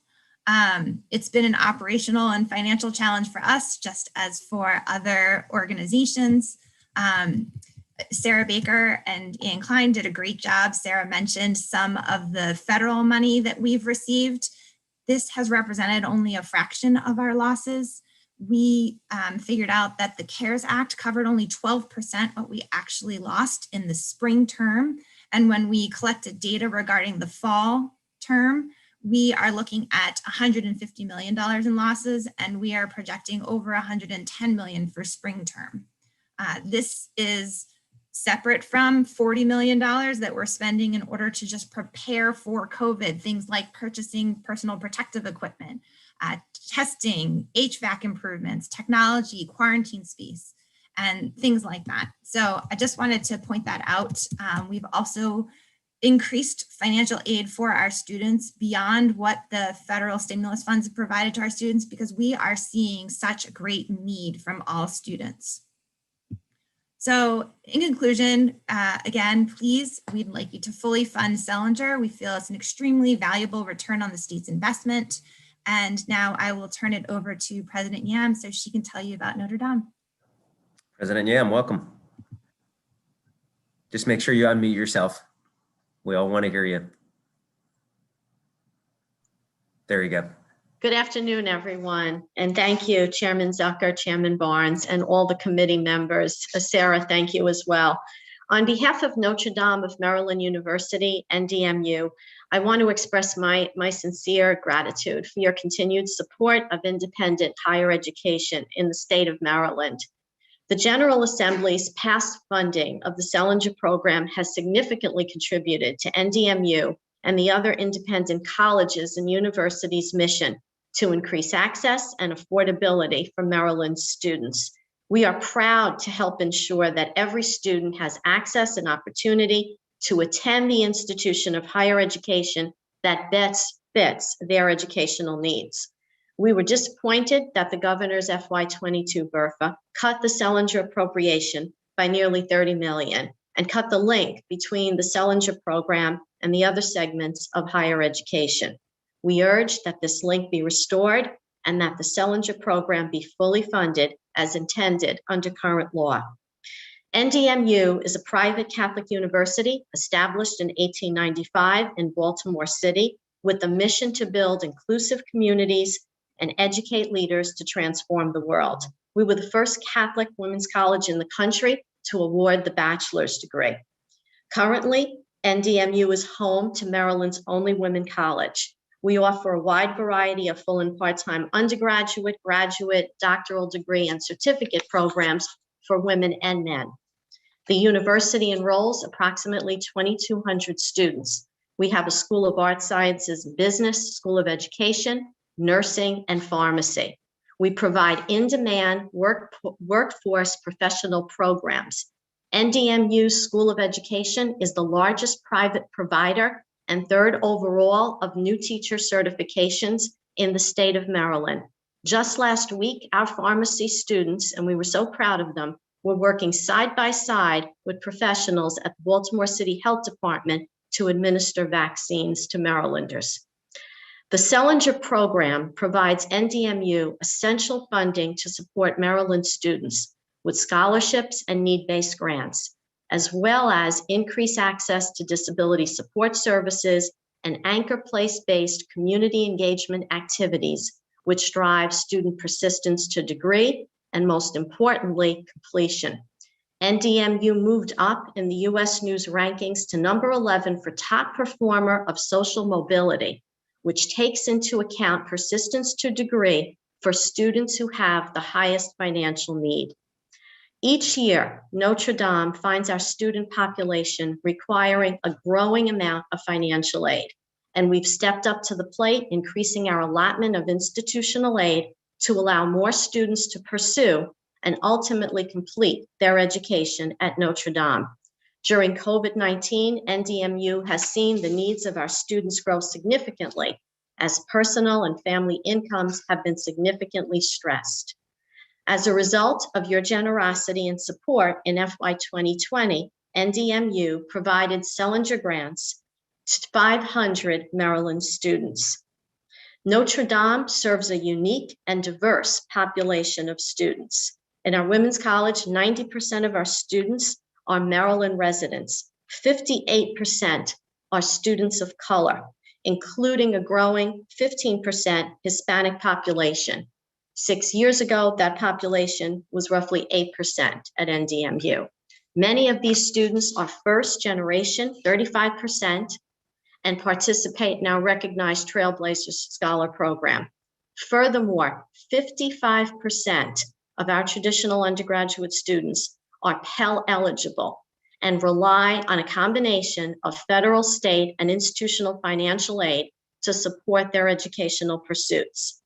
It's been an operational and financial challenge for us, just as for other organizations. Sarah Baker and Ian Klein did a great job. Sarah mentioned some of the federal money that we've received. This has represented only a fraction of our losses. We figured out that the CARES Act covered only 12% what we actually lost in the spring term. And when we collected data regarding the fall term, we are looking at $150 million in losses, and we are projecting over $110 million for spring term. This is separate from $40 million that we're spending in order to just prepare for COVID, things like purchasing personal protective equipment, testing, HVAC improvements, technology, quarantine space, and things like that. So I just wanted to point that out. We've also increased financial aid for our students beyond what the federal stimulus funds have provided to our students, because we are seeing such a great need from all students. So in conclusion, again, please, we'd like you to fully fund Sellinger. We feel it's an extremely valuable return on the state's investment. And now I will turn it over to President Yam so she can tell you about Notre Dame. President Yam, welcome. Just make sure you unmute yourself. We all want to hear you. There you go. Good afternoon, everyone. And thank you, Chairman Zucker, Chairman Barnes, and all the committee members. Sarah, thank you as well. On behalf of Notre Dame of Maryland University and DMU, I want to express my sincere gratitude for your continued support of independent higher education in the state of Maryland. The General Assembly's past funding of the Sellinger program has significantly contributed to NDMU and the other independent colleges and universities' mission to increase access and affordability for Maryland's students. We are proud to help ensure that every student has access and opportunity to attend the institution of higher education that best fits their educational needs. We were disappointed that the governor's FY22 BRFA cut the Sellinger appropriation by nearly $30 million and cut the link between the Sellinger program and the other segments of higher education. We urge that this link be restored and that the Sellinger program be fully funded as intended under current law. NDMU is a private Catholic university established in 1895 in Baltimore City with a mission to build inclusive communities and educate leaders to transform the world. We were the first Catholic women's college in the country to award the bachelor's degree. Currently, NDMU is home to Maryland's only women college. We offer a wide variety of full and part-time undergraduate, graduate, doctoral degree, and certificate programs for women and men. The university enrolls approximately 2,200 students. We have a School of Art Sciences and Business, School of Education, Nursing, and Pharmacy. We provide in-demand workforce professional programs. NDMU's School of Education is the largest private provider and third overall of new teacher certifications in the state of Maryland. Just last week, our pharmacy students, and we were so proud of them, were working side by side with professionals at the Baltimore City Health Department to administer vaccines to Marylanders. The Sellinger program provides NDMU essential funding to support Maryland students with scholarships and need-based grants, as well as increase access to disability support services and anchor place-based community engagement activities, which drive student persistence to degree and, most importantly, completion. NDMU moved up in the U.S. News rankings to number 11 for top performer of social mobility, which takes into account persistence to degree for students who have the highest financial need. Each year, Notre Dame finds our student population requiring a growing amount of financial aid, and we've stepped up to the plate, increasing our allotment of institutional aid to allow more students to pursue and ultimately complete their education at Notre Dame. During COVID-19, NDMU has seen the needs of our students grow significantly as personal and family incomes have been significantly stressed. As a result of your generosity and support in FY 2020, NDMU provided Sellinger grants to 500 Maryland students. Notre Dame serves a unique and diverse population of students. In our women's college, 90% of our students are Maryland residents. 58% are students of color, including a growing 15% Hispanic population. 6 years ago, that population was roughly 8% at NDMU. Many of these students are first generation, 35%, and participate in our recognized Trailblazers Scholar Program. Furthermore, 55% of our traditional undergraduate students are Pell eligible and rely on a combination of federal, state, and institutional financial aid to support their educational pursuits.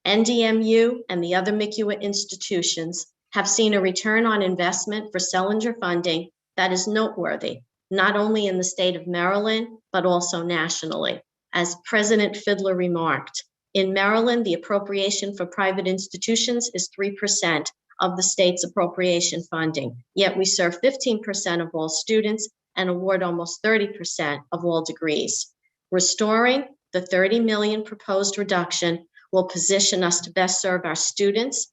NDMU and the other MICUA institutions have seen a return on investment for Sellinger funding that is noteworthy, not only in the state of Maryland, but also nationally. As President Fiddler remarked, in Maryland, the appropriation for private institutions is 3% of the state's appropriation funding, yet we serve 15% of all students and award almost 30% of all degrees. Restoring the $30 million proposed reduction will position us to best serve our students,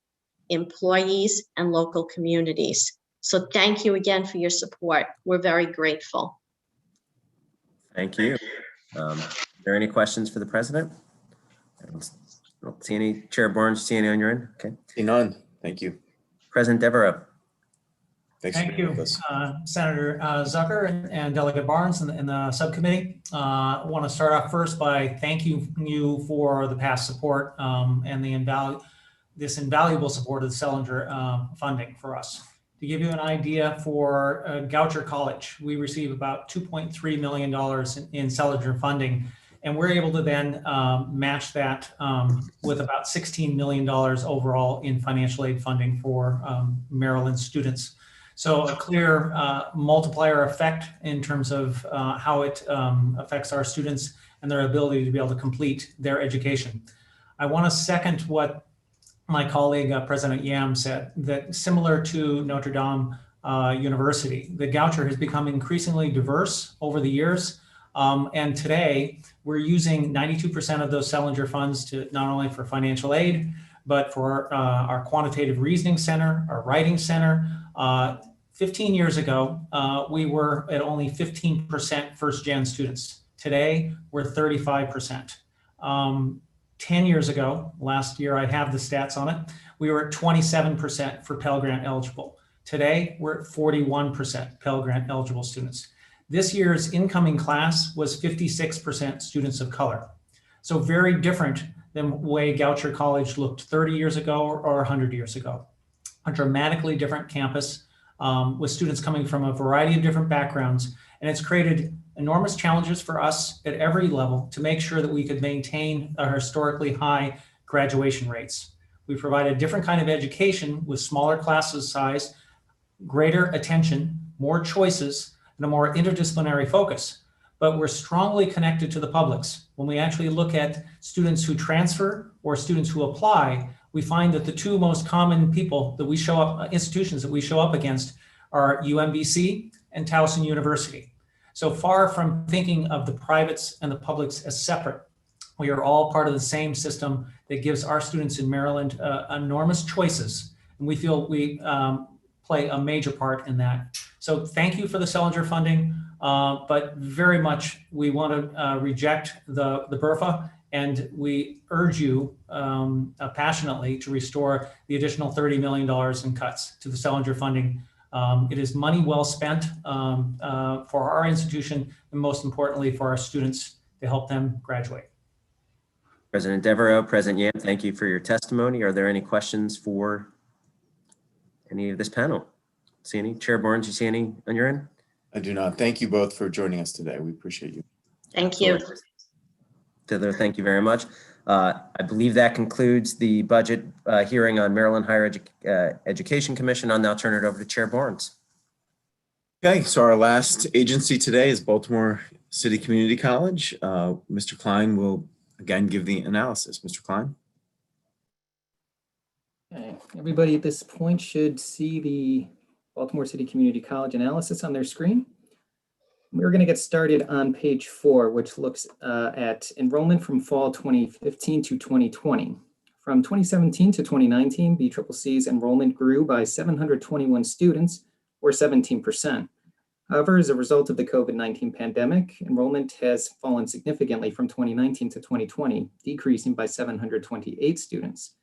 employees, and local communities. So thank you again for your support. We're very grateful. Thank you. Are there any questions for the president? I don't see any. Chair Barnes, see any on your end? Okay. See none. Thank you. President Devereaux. Thanks Thank you, Senator Zucker and Delegate Barnes in the subcommittee. I want to start off first by thanking you for the past support and this invaluable support of the Sellinger funding for us. To give you an idea, for Goucher College, we receive about $2.3 million in Sellinger funding, and we're able to then match that with about $16 million overall in financial aid funding for Maryland students. So a clear multiplier effect in terms of how it affects our students and their ability to be able to complete their education. I want to second what my colleague, President Yam, said, that similar to Notre Dame University, the Goucher has become increasingly diverse over the years. And today, we're using 92% of those Sellinger funds to not only for financial aid, but for our quantitative reasoning center, our writing center. 15 years ago, we were at only 15% first-gen students. Today, we're 35%. 10 years ago, last year, I have the stats on it, we were at 27% for Pell Grant eligible. Today, we're at 41% Pell Grant eligible students. This year's incoming class was 56% students of color. So very different than the way Goucher College looked 30 years ago or 100 years ago. A dramatically different campus with students coming from a variety of different backgrounds. And it's created enormous challenges for us at every level to make sure that we could maintain our historically high graduation rates. We provide a different kind of education with smaller classes size, greater attention, more choices, and a more interdisciplinary focus. But we're strongly connected to the publics. When we actually look at students who transfer or students who apply, we find that the two most common people that we show up, institutions that we show up against are UMBC and Towson University. So far from thinking of the privates and the publics as separate, we are all part of the same system that gives our students in Maryland enormous choices. And we feel we play a major part in that. So thank you for the Sellinger funding, but very much we want to reject the BRFA, and we urge you passionately to restore the additional $30 million in cuts to the Sellinger funding. It is money well spent for our institution, and most importantly for our students to help them graduate. President Devereaux, President Yam, thank you for your testimony. Are there any questions for any of this panel? See any? Chair Barnes, you see any on your end? I do not. Thank you both for joining us today. We appreciate you. Thank you. Fiddler, thank you very much. I believe that concludes the budget hearing on Maryland Higher Education Commission. I'll now turn it over to Chair Barnes. Okay, so our last agency today is Baltimore City Community College. Mr. Klein will again give the analysis. Mr. Klein. Okay. Everybody at this point should see the Baltimore City Community College analysis on their screen. We're going to get started on page 4, which looks at enrollment from fall 2015 to 2020. From 2017 to 2019, BCCC's enrollment grew by 721 students, or 17%. However, as a result of the COVID-19 pandemic, enrollment has fallen significantly from 2019 to 2020, decreasing by 728 students.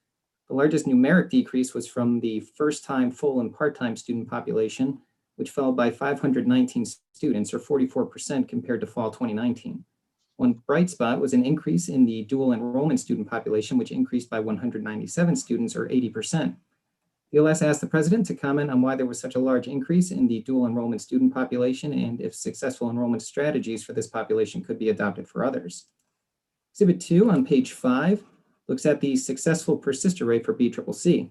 The largest numeric decrease was from the first-time full and part-time student population, which fell by 519 students, or 44% compared to fall 2019. One bright spot was an increase in the dual enrollment student population, which increased by 197 students, or 80%. BLS asked the president to comment on why there was such a large increase in the dual enrollment student population and if successful enrollment strategies for this population could be adopted for others. Exhibit 2 on page 5 looks at the successful persister rate for BCCC.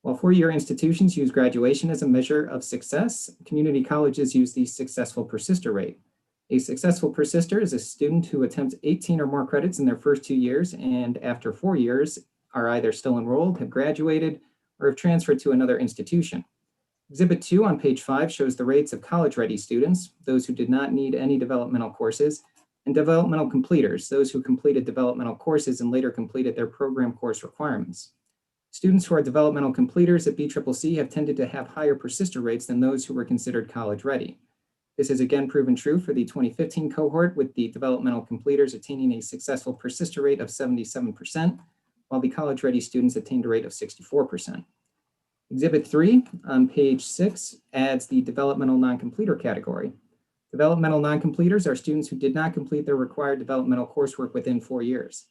While four-year institutions use graduation as a measure of success, community colleges use the successful persister rate. A successful persister is a student who attempts 18 or more credits in their first 2 years and after 4 years are either still enrolled, have graduated, or have transferred to another institution. Exhibit 2 on page 5 shows the rates of college-ready students, those who did not need any developmental courses, and developmental completers, those who completed developmental courses and later completed their program course requirements. Students who are developmental completers at BCCC have tended to have higher persister rates than those who were considered college-ready. This has again proven true for the 2015 cohort, with the developmental completers attaining a successful persister rate of 77%, while the college-ready students attained a rate of 64%. Exhibit 3 on page 6 adds the developmental non-completer category. Developmental non-completers are students who did not complete their required developmental coursework within 4 years.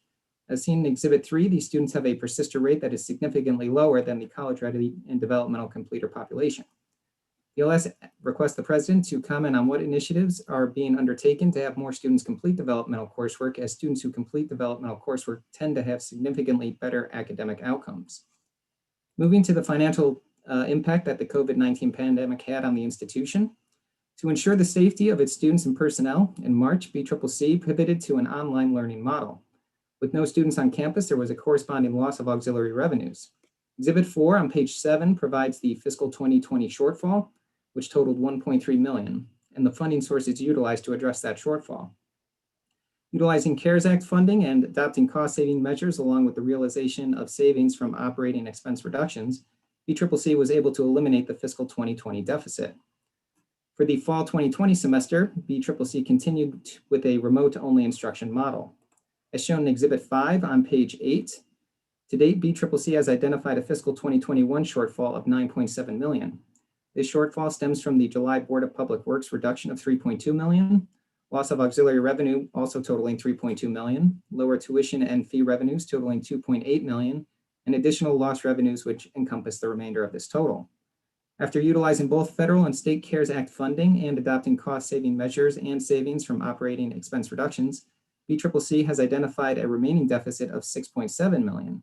As seen in Exhibit 3, these students have a persister rate that is significantly lower than the college-ready and developmental completer population. BLS requests the president to comment on what initiatives are being undertaken to have more students complete developmental coursework, as students who complete developmental coursework tend to have significantly better academic outcomes. Moving to the financial impact that the COVID-19 pandemic had on the institution. To ensure the safety of its students and personnel, in March, BCCC pivoted to an online learning model. With no students on campus, there was a corresponding loss of auxiliary revenues. Exhibit 4 on page 7 provides the fiscal 2020 shortfall, which totaled $1.3 million, and the funding sources utilized to address that shortfall. Utilizing CARES Act funding and adopting cost-saving measures along with the realization of savings from operating expense reductions, BCCC was able to eliminate the fiscal 2020 deficit. For the fall 2020 semester, BCCC continued with a remote-only instruction model. As shown in Exhibit 5 on page 8, to date, BCCC has identified a fiscal 2021 shortfall of $9.7 million. This shortfall stems from the July Board of Public Works reduction of $3.2 million, loss of auxiliary revenue also totaling $3.2 million, lower tuition and fee revenues totaling $2.8 million, and additional lost revenues which encompass the remainder of this total. After utilizing both federal and state CARES Act funding and adopting cost-saving measures and savings from operating expense reductions, BCCC has identified a remaining deficit of $6.7 million.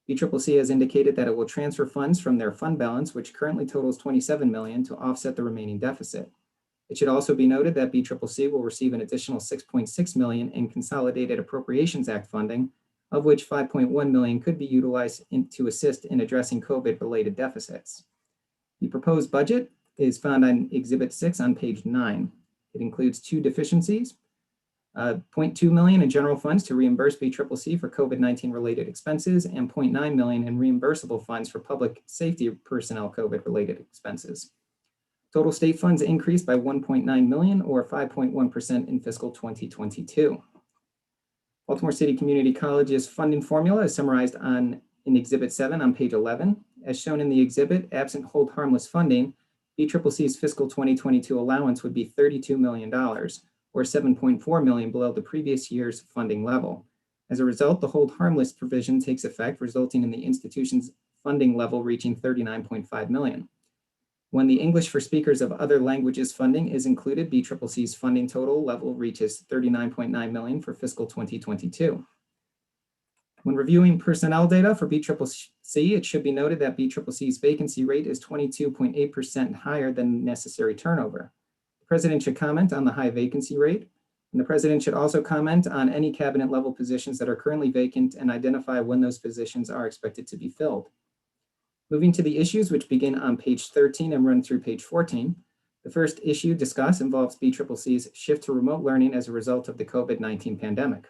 BCCC has indicated that it will transfer funds from their fund balance, which currently totals $27 million, to offset the remaining deficit. It should also be noted that BCCC will receive an additional $6.6 million in Consolidated Appropriations Act funding, of which $5.1 million could be utilized to assist in addressing COVID-related deficits. The proposed budget is found on Exhibit 6 on page 9. It includes 2 deficiencies, $0.2 million in general funds to reimburse BCCC for COVID-19 related expenses, and $0.9 million in reimbursable funds for public safety personnel COVID-related expenses. Total state funds increased by $1.9 million, or 5.1% in fiscal 2022. Baltimore City Community College's funding formula is summarized in Exhibit 7 on page 11. As shown in the exhibit, absent hold harmless funding, BCCC's fiscal 2022 allowance would be $32 million, or $7.4 million below the previous year's funding level. As a result, the hold harmless provision takes effect, resulting in the institution's funding level reaching $39.5 million. When the English for Speakers of Other Languages funding is included, BCCC's funding total level reaches $39.9 million for fiscal 2022. When reviewing personnel data for BCCC, it should be noted that BCCC's vacancy rate is 22.8% higher than necessary turnover. The president should comment on the high vacancy rate, and the president should also comment on any cabinet level positions that are currently vacant and identify when those positions are expected to be filled. Moving to the issues, which begin on page 13 and run through page 14, The first issue discussed involves BCCC's shift to remote learning as a result of the COVID-19 pandemic.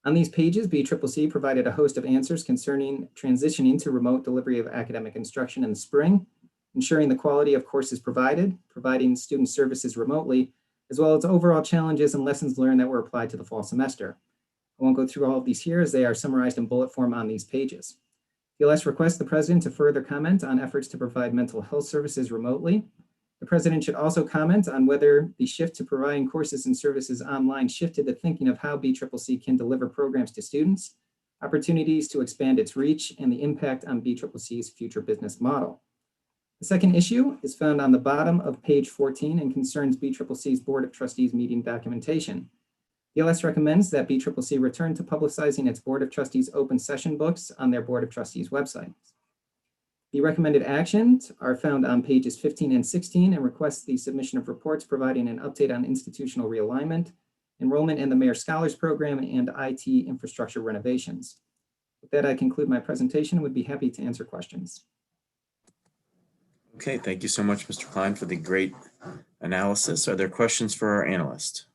On these pages, BCCC provided a host of answers concerning transitioning to remote delivery of academic instruction in the spring, ensuring the quality of courses provided, providing student services remotely, as well as overall challenges and lessons learned that were applied to the fall semester. I won't go through all of these here as they are summarized in bullet form on these pages. DLS requests the President to further comment on efforts to provide mental health services remotely. The President should also comment on whether the shift to providing courses and services online shifted the thinking of how BCCC can deliver programs to students, opportunities to expand its reach, and the impact on BCCC's future business model. The second issue is found on the bottom of page 14 and concerns BCCC's Board of Trustees meeting documentation. DLS recommends that BCCC return to publicizing its Board of Trustees open session books on their Board of Trustees website. The recommended actions are found on pages 15 and 16 and requests the submission of reports providing an update on institutional realignment, enrollment in the Mayor Scholars Program, and IT infrastructure renovations. With that, I conclude my presentation and would be happy to answer questions. Okay, thank you so much, Mr. Klein, for the great analysis. Are there questions for our analyst?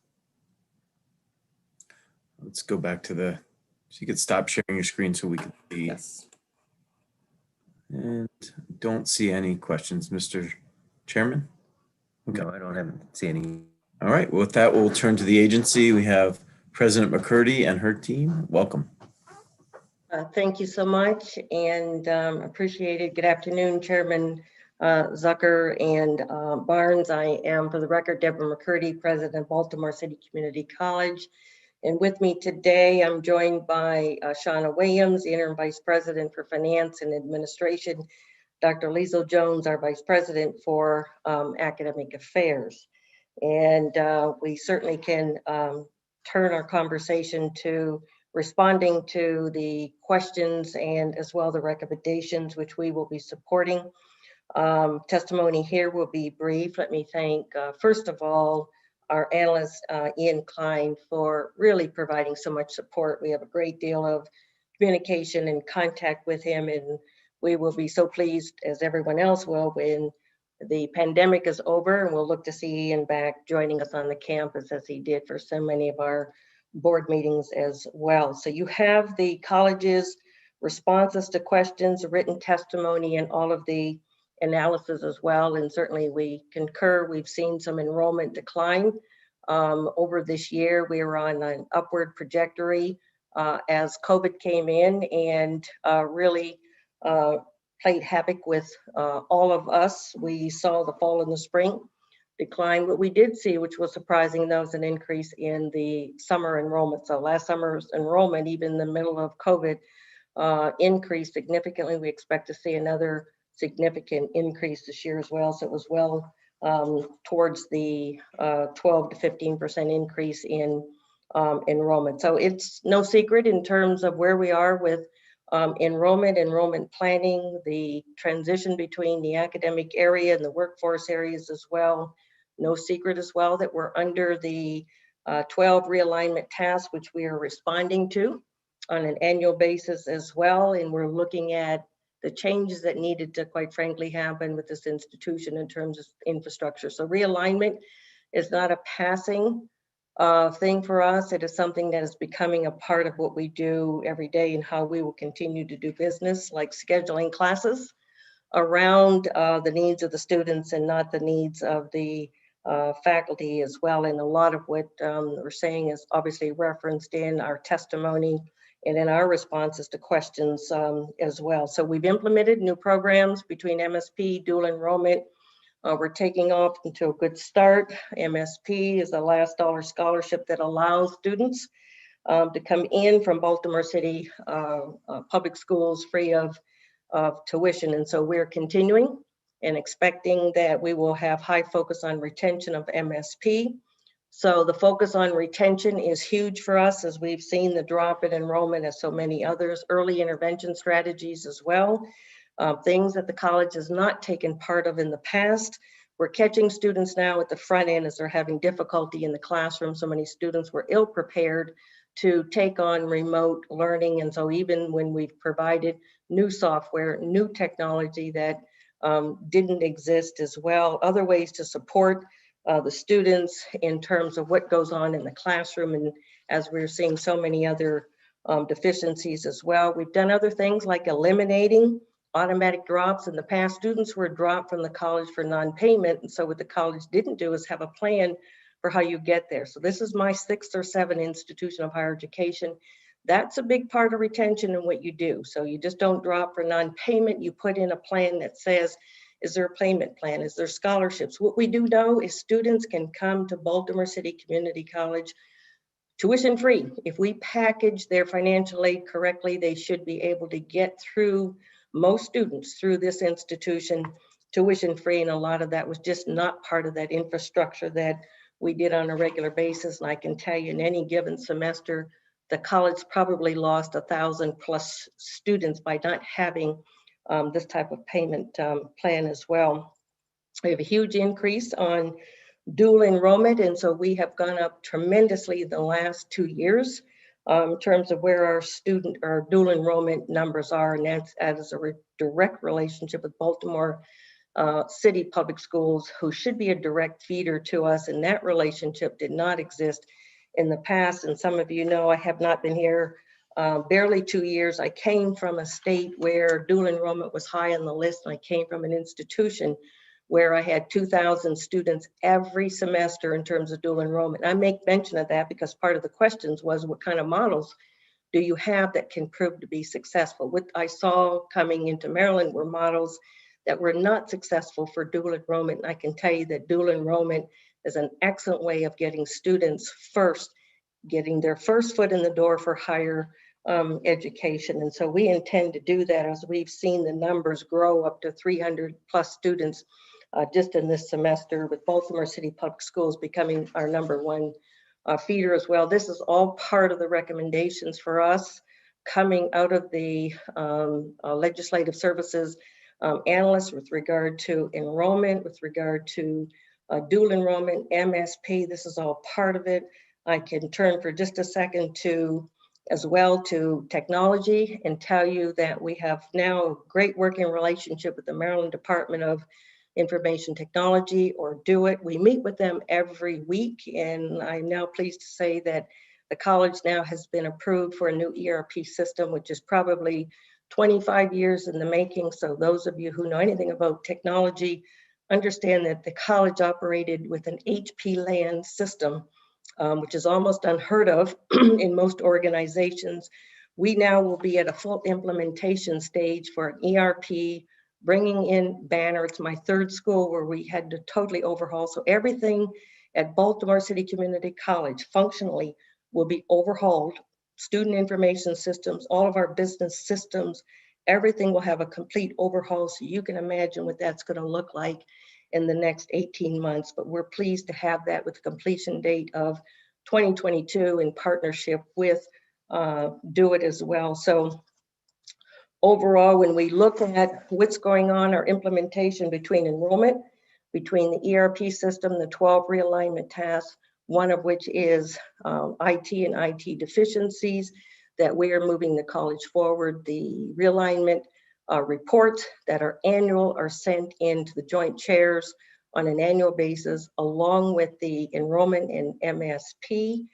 Let's go back to the, so you could stop sharing your screen so we can see. Yes. And don't see any questions, Mr. Chairman. Okay. No, I don't see any. All right, with that, we'll turn to the agency. We have President McCurdy and her team. Welcome. Thank you so much and appreciate it. Good afternoon, Chairman Zucker and Barnes. I am, for the record, Deborah McCurdy, President of Baltimore City Community College. And with me today, I'm joined by Shauna Williams, the Interim Vice President for Finance and Administration, Dr. Liesl Jones, our Vice President for Academic Affairs. And we certainly can turn our conversation to responding to the questions and as well the recommendations, which we will be supporting. Testimony here will be brief. Let me thank, first of all, our analyst, Ian Klein, for really providing so much support. We have a great deal of communication and contact with him, and we will be so pleased, as everyone else will, when the pandemic is over, and we'll look to see Ian back joining us on the campus as he did for so many of our board meetings as well. So you have the college's responses to questions, written testimony, and all of the analysis as well, and certainly we concur. We've seen some enrollment decline over this year. We were on an upward trajectory as COVID came in and really played havoc with all of us. We saw the fall and the spring decline. What we did see, which was surprising, though, was an increase in the summer enrollment. So last summer's enrollment, even in the middle of COVID, increased significantly. We expect to see another significant increase this year as well. So it was well towards the 12 to 15% increase in enrollment. So it's no secret in terms of where we are with enrollment planning, the transition between the academic area and the workforce areas as well. No secret as well that we're under the 12 realignment tasks, which we are responding to on an annual basis as well. And we're looking at the changes that needed to, quite frankly, happen with this institution in terms of infrastructure. So realignment is not a passing thing for us. It is something that is becoming a part of what we do every day and how we will continue to do business, like scheduling classes around the needs of the students and not the needs of the faculty as well. And a lot of what we're saying is obviously referenced in our testimony and in our responses to questions as well. So we've implemented new programs between MSP, dual enrollment. We're taking off into a good start. MSP is the last dollar scholarship that allows students to come in from Baltimore City public schools free of tuition. And so we're continuing and expecting that we will have high focus on retention of MSP. So the focus on retention is huge for us, as we've seen the drop in enrollment as so many others. Early intervention strategies as well, things that the college has not taken part of in the past. We're catching students now at the front end as they're having difficulty in the classroom. So many students were ill prepared to take on remote learning. And so even when we've provided new software, new technology that didn't exist as well. Other ways to support the students in terms of what goes on in the classroom, and as we're seeing so many other deficiencies as well. We've done other things like eliminating automatic drops. In the past, students were dropped from the college for non-payment, and so what the college didn't do is have a plan for how you get there. So this is my 6th or 7th institution of higher education. That's a big part of retention in what you do. So you just don't drop for non-payment. You put in a plan that says, is there a payment plan? Is there scholarships? What we do know is students can come to Baltimore City Community College tuition free. If we package their financial aid correctly, they should be able to get through, most students through this institution tuition free. And a lot of that was just not part of that infrastructure that we did on a regular basis. And I can tell you in any given semester, the college probably lost 1,000+ students by not having this type of payment plan as well. We have a huge increase on dual enrollment, and so we have gone up tremendously the last 2 years in terms of where our dual enrollment numbers are, and that is a direct relationship with Baltimore City Public Schools, who should be a direct feeder to us, and that relationship did not exist in the past. And some of you know I have not been here barely 2 years. I came from a state where dual enrollment was high on the list, and I came from an institution where I had 2,000 students every semester in terms of dual enrollment. I make mention of that because part of the questions was, what kind of models do you have that can prove to be successful? What I saw coming into Maryland were models that were not successful for dual enrollment. And I can tell you that dual enrollment is an excellent way of getting students first, getting their first foot in the door for higher education. And so we intend to do that, as we've seen the numbers grow up to 300+ students just in this semester, with Baltimore City Public Schools becoming our #1 feeder as well. This is all part of the recommendations for us coming out of the legislative services analysts with regard to enrollment, with regard to dual enrollment, MSP. This is all part of it. I can turn for just a second to technology and tell you that we have now a great working relationship with the Maryland Department of Information Technology, or DO-IT. We meet with them every week, and I'm now pleased to say that the college now has been approved for a new ERP system, which is probably 25 years in the making. So those of you who know anything about technology understand that the college operated with an HP LAN system, which is almost unheard of in most organizations. We now will be at a full implementation stage for an ERP, bringing in Banner. It's my 3rd school where we had to totally overhaul. So everything at Baltimore City Community College functionally will be overhauled. Student information systems, all of our business systems, everything will have a complete overhaul. So you can imagine what that's going to look like in the next 18 months. But we're pleased to have that with a completion date of 2022 in partnership with DO-IT as well. So overall, when we look at what's going on, our implementation between enrollment, between the ERP system, the 12 realignment tasks, one of which is IT and IT deficiencies, that we are moving the college forward. The realignment reports that are annual are sent into the joint chairs on an annual basis, along with the enrollment in MSP,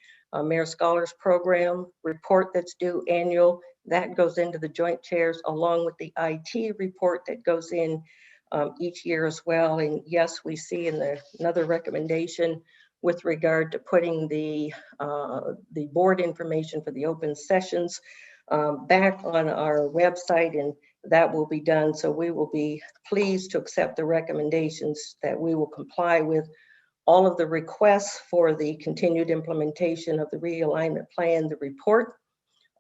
Mayor Scholars Program report that's due annual. That goes into the joint chairs, along with the IT report that goes in each year as well. And yes, we see in another recommendation with regard to putting the board information for the open sessions back on our website, and that will be done. So we will be pleased to accept the recommendations that we will comply with all of the requests for the continued implementation of the realignment plan, the report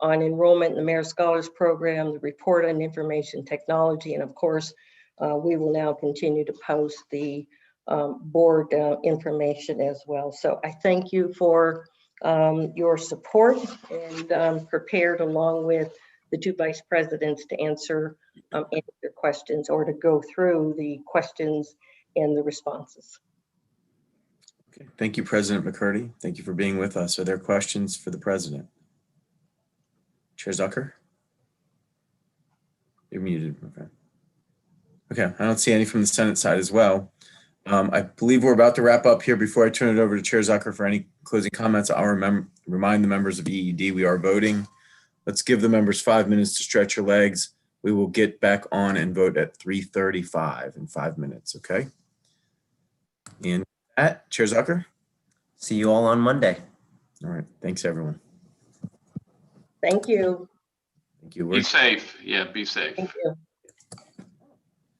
on enrollment in the Mayor Scholars Program, the report on information technology, and of course, we will now continue to post the board information as well. So I thank you for your support, and I'm prepared, along with the 2 vice presidents, to answer your questions or to go through the questions and the responses. Okay. Thank you, President McCurdy. Thank you for being with us. Are there questions for the president? Chair Zucker? You're muted, my friend. Okay, I don't see any from the Senate side as well. I believe we're about to wrap up here. Before I turn it over to Chair Zucker for any closing comments, I'll remind the members of EED we are voting. Let's give the members 5 minutes to stretch your legs. We will get back on and vote at 3:35 in 5 minutes, okay? And with that, Chair Zucker? See you all on Monday. All right, thanks everyone. Thank you. Thank you. Be safe. Yeah, be safe. Thank you.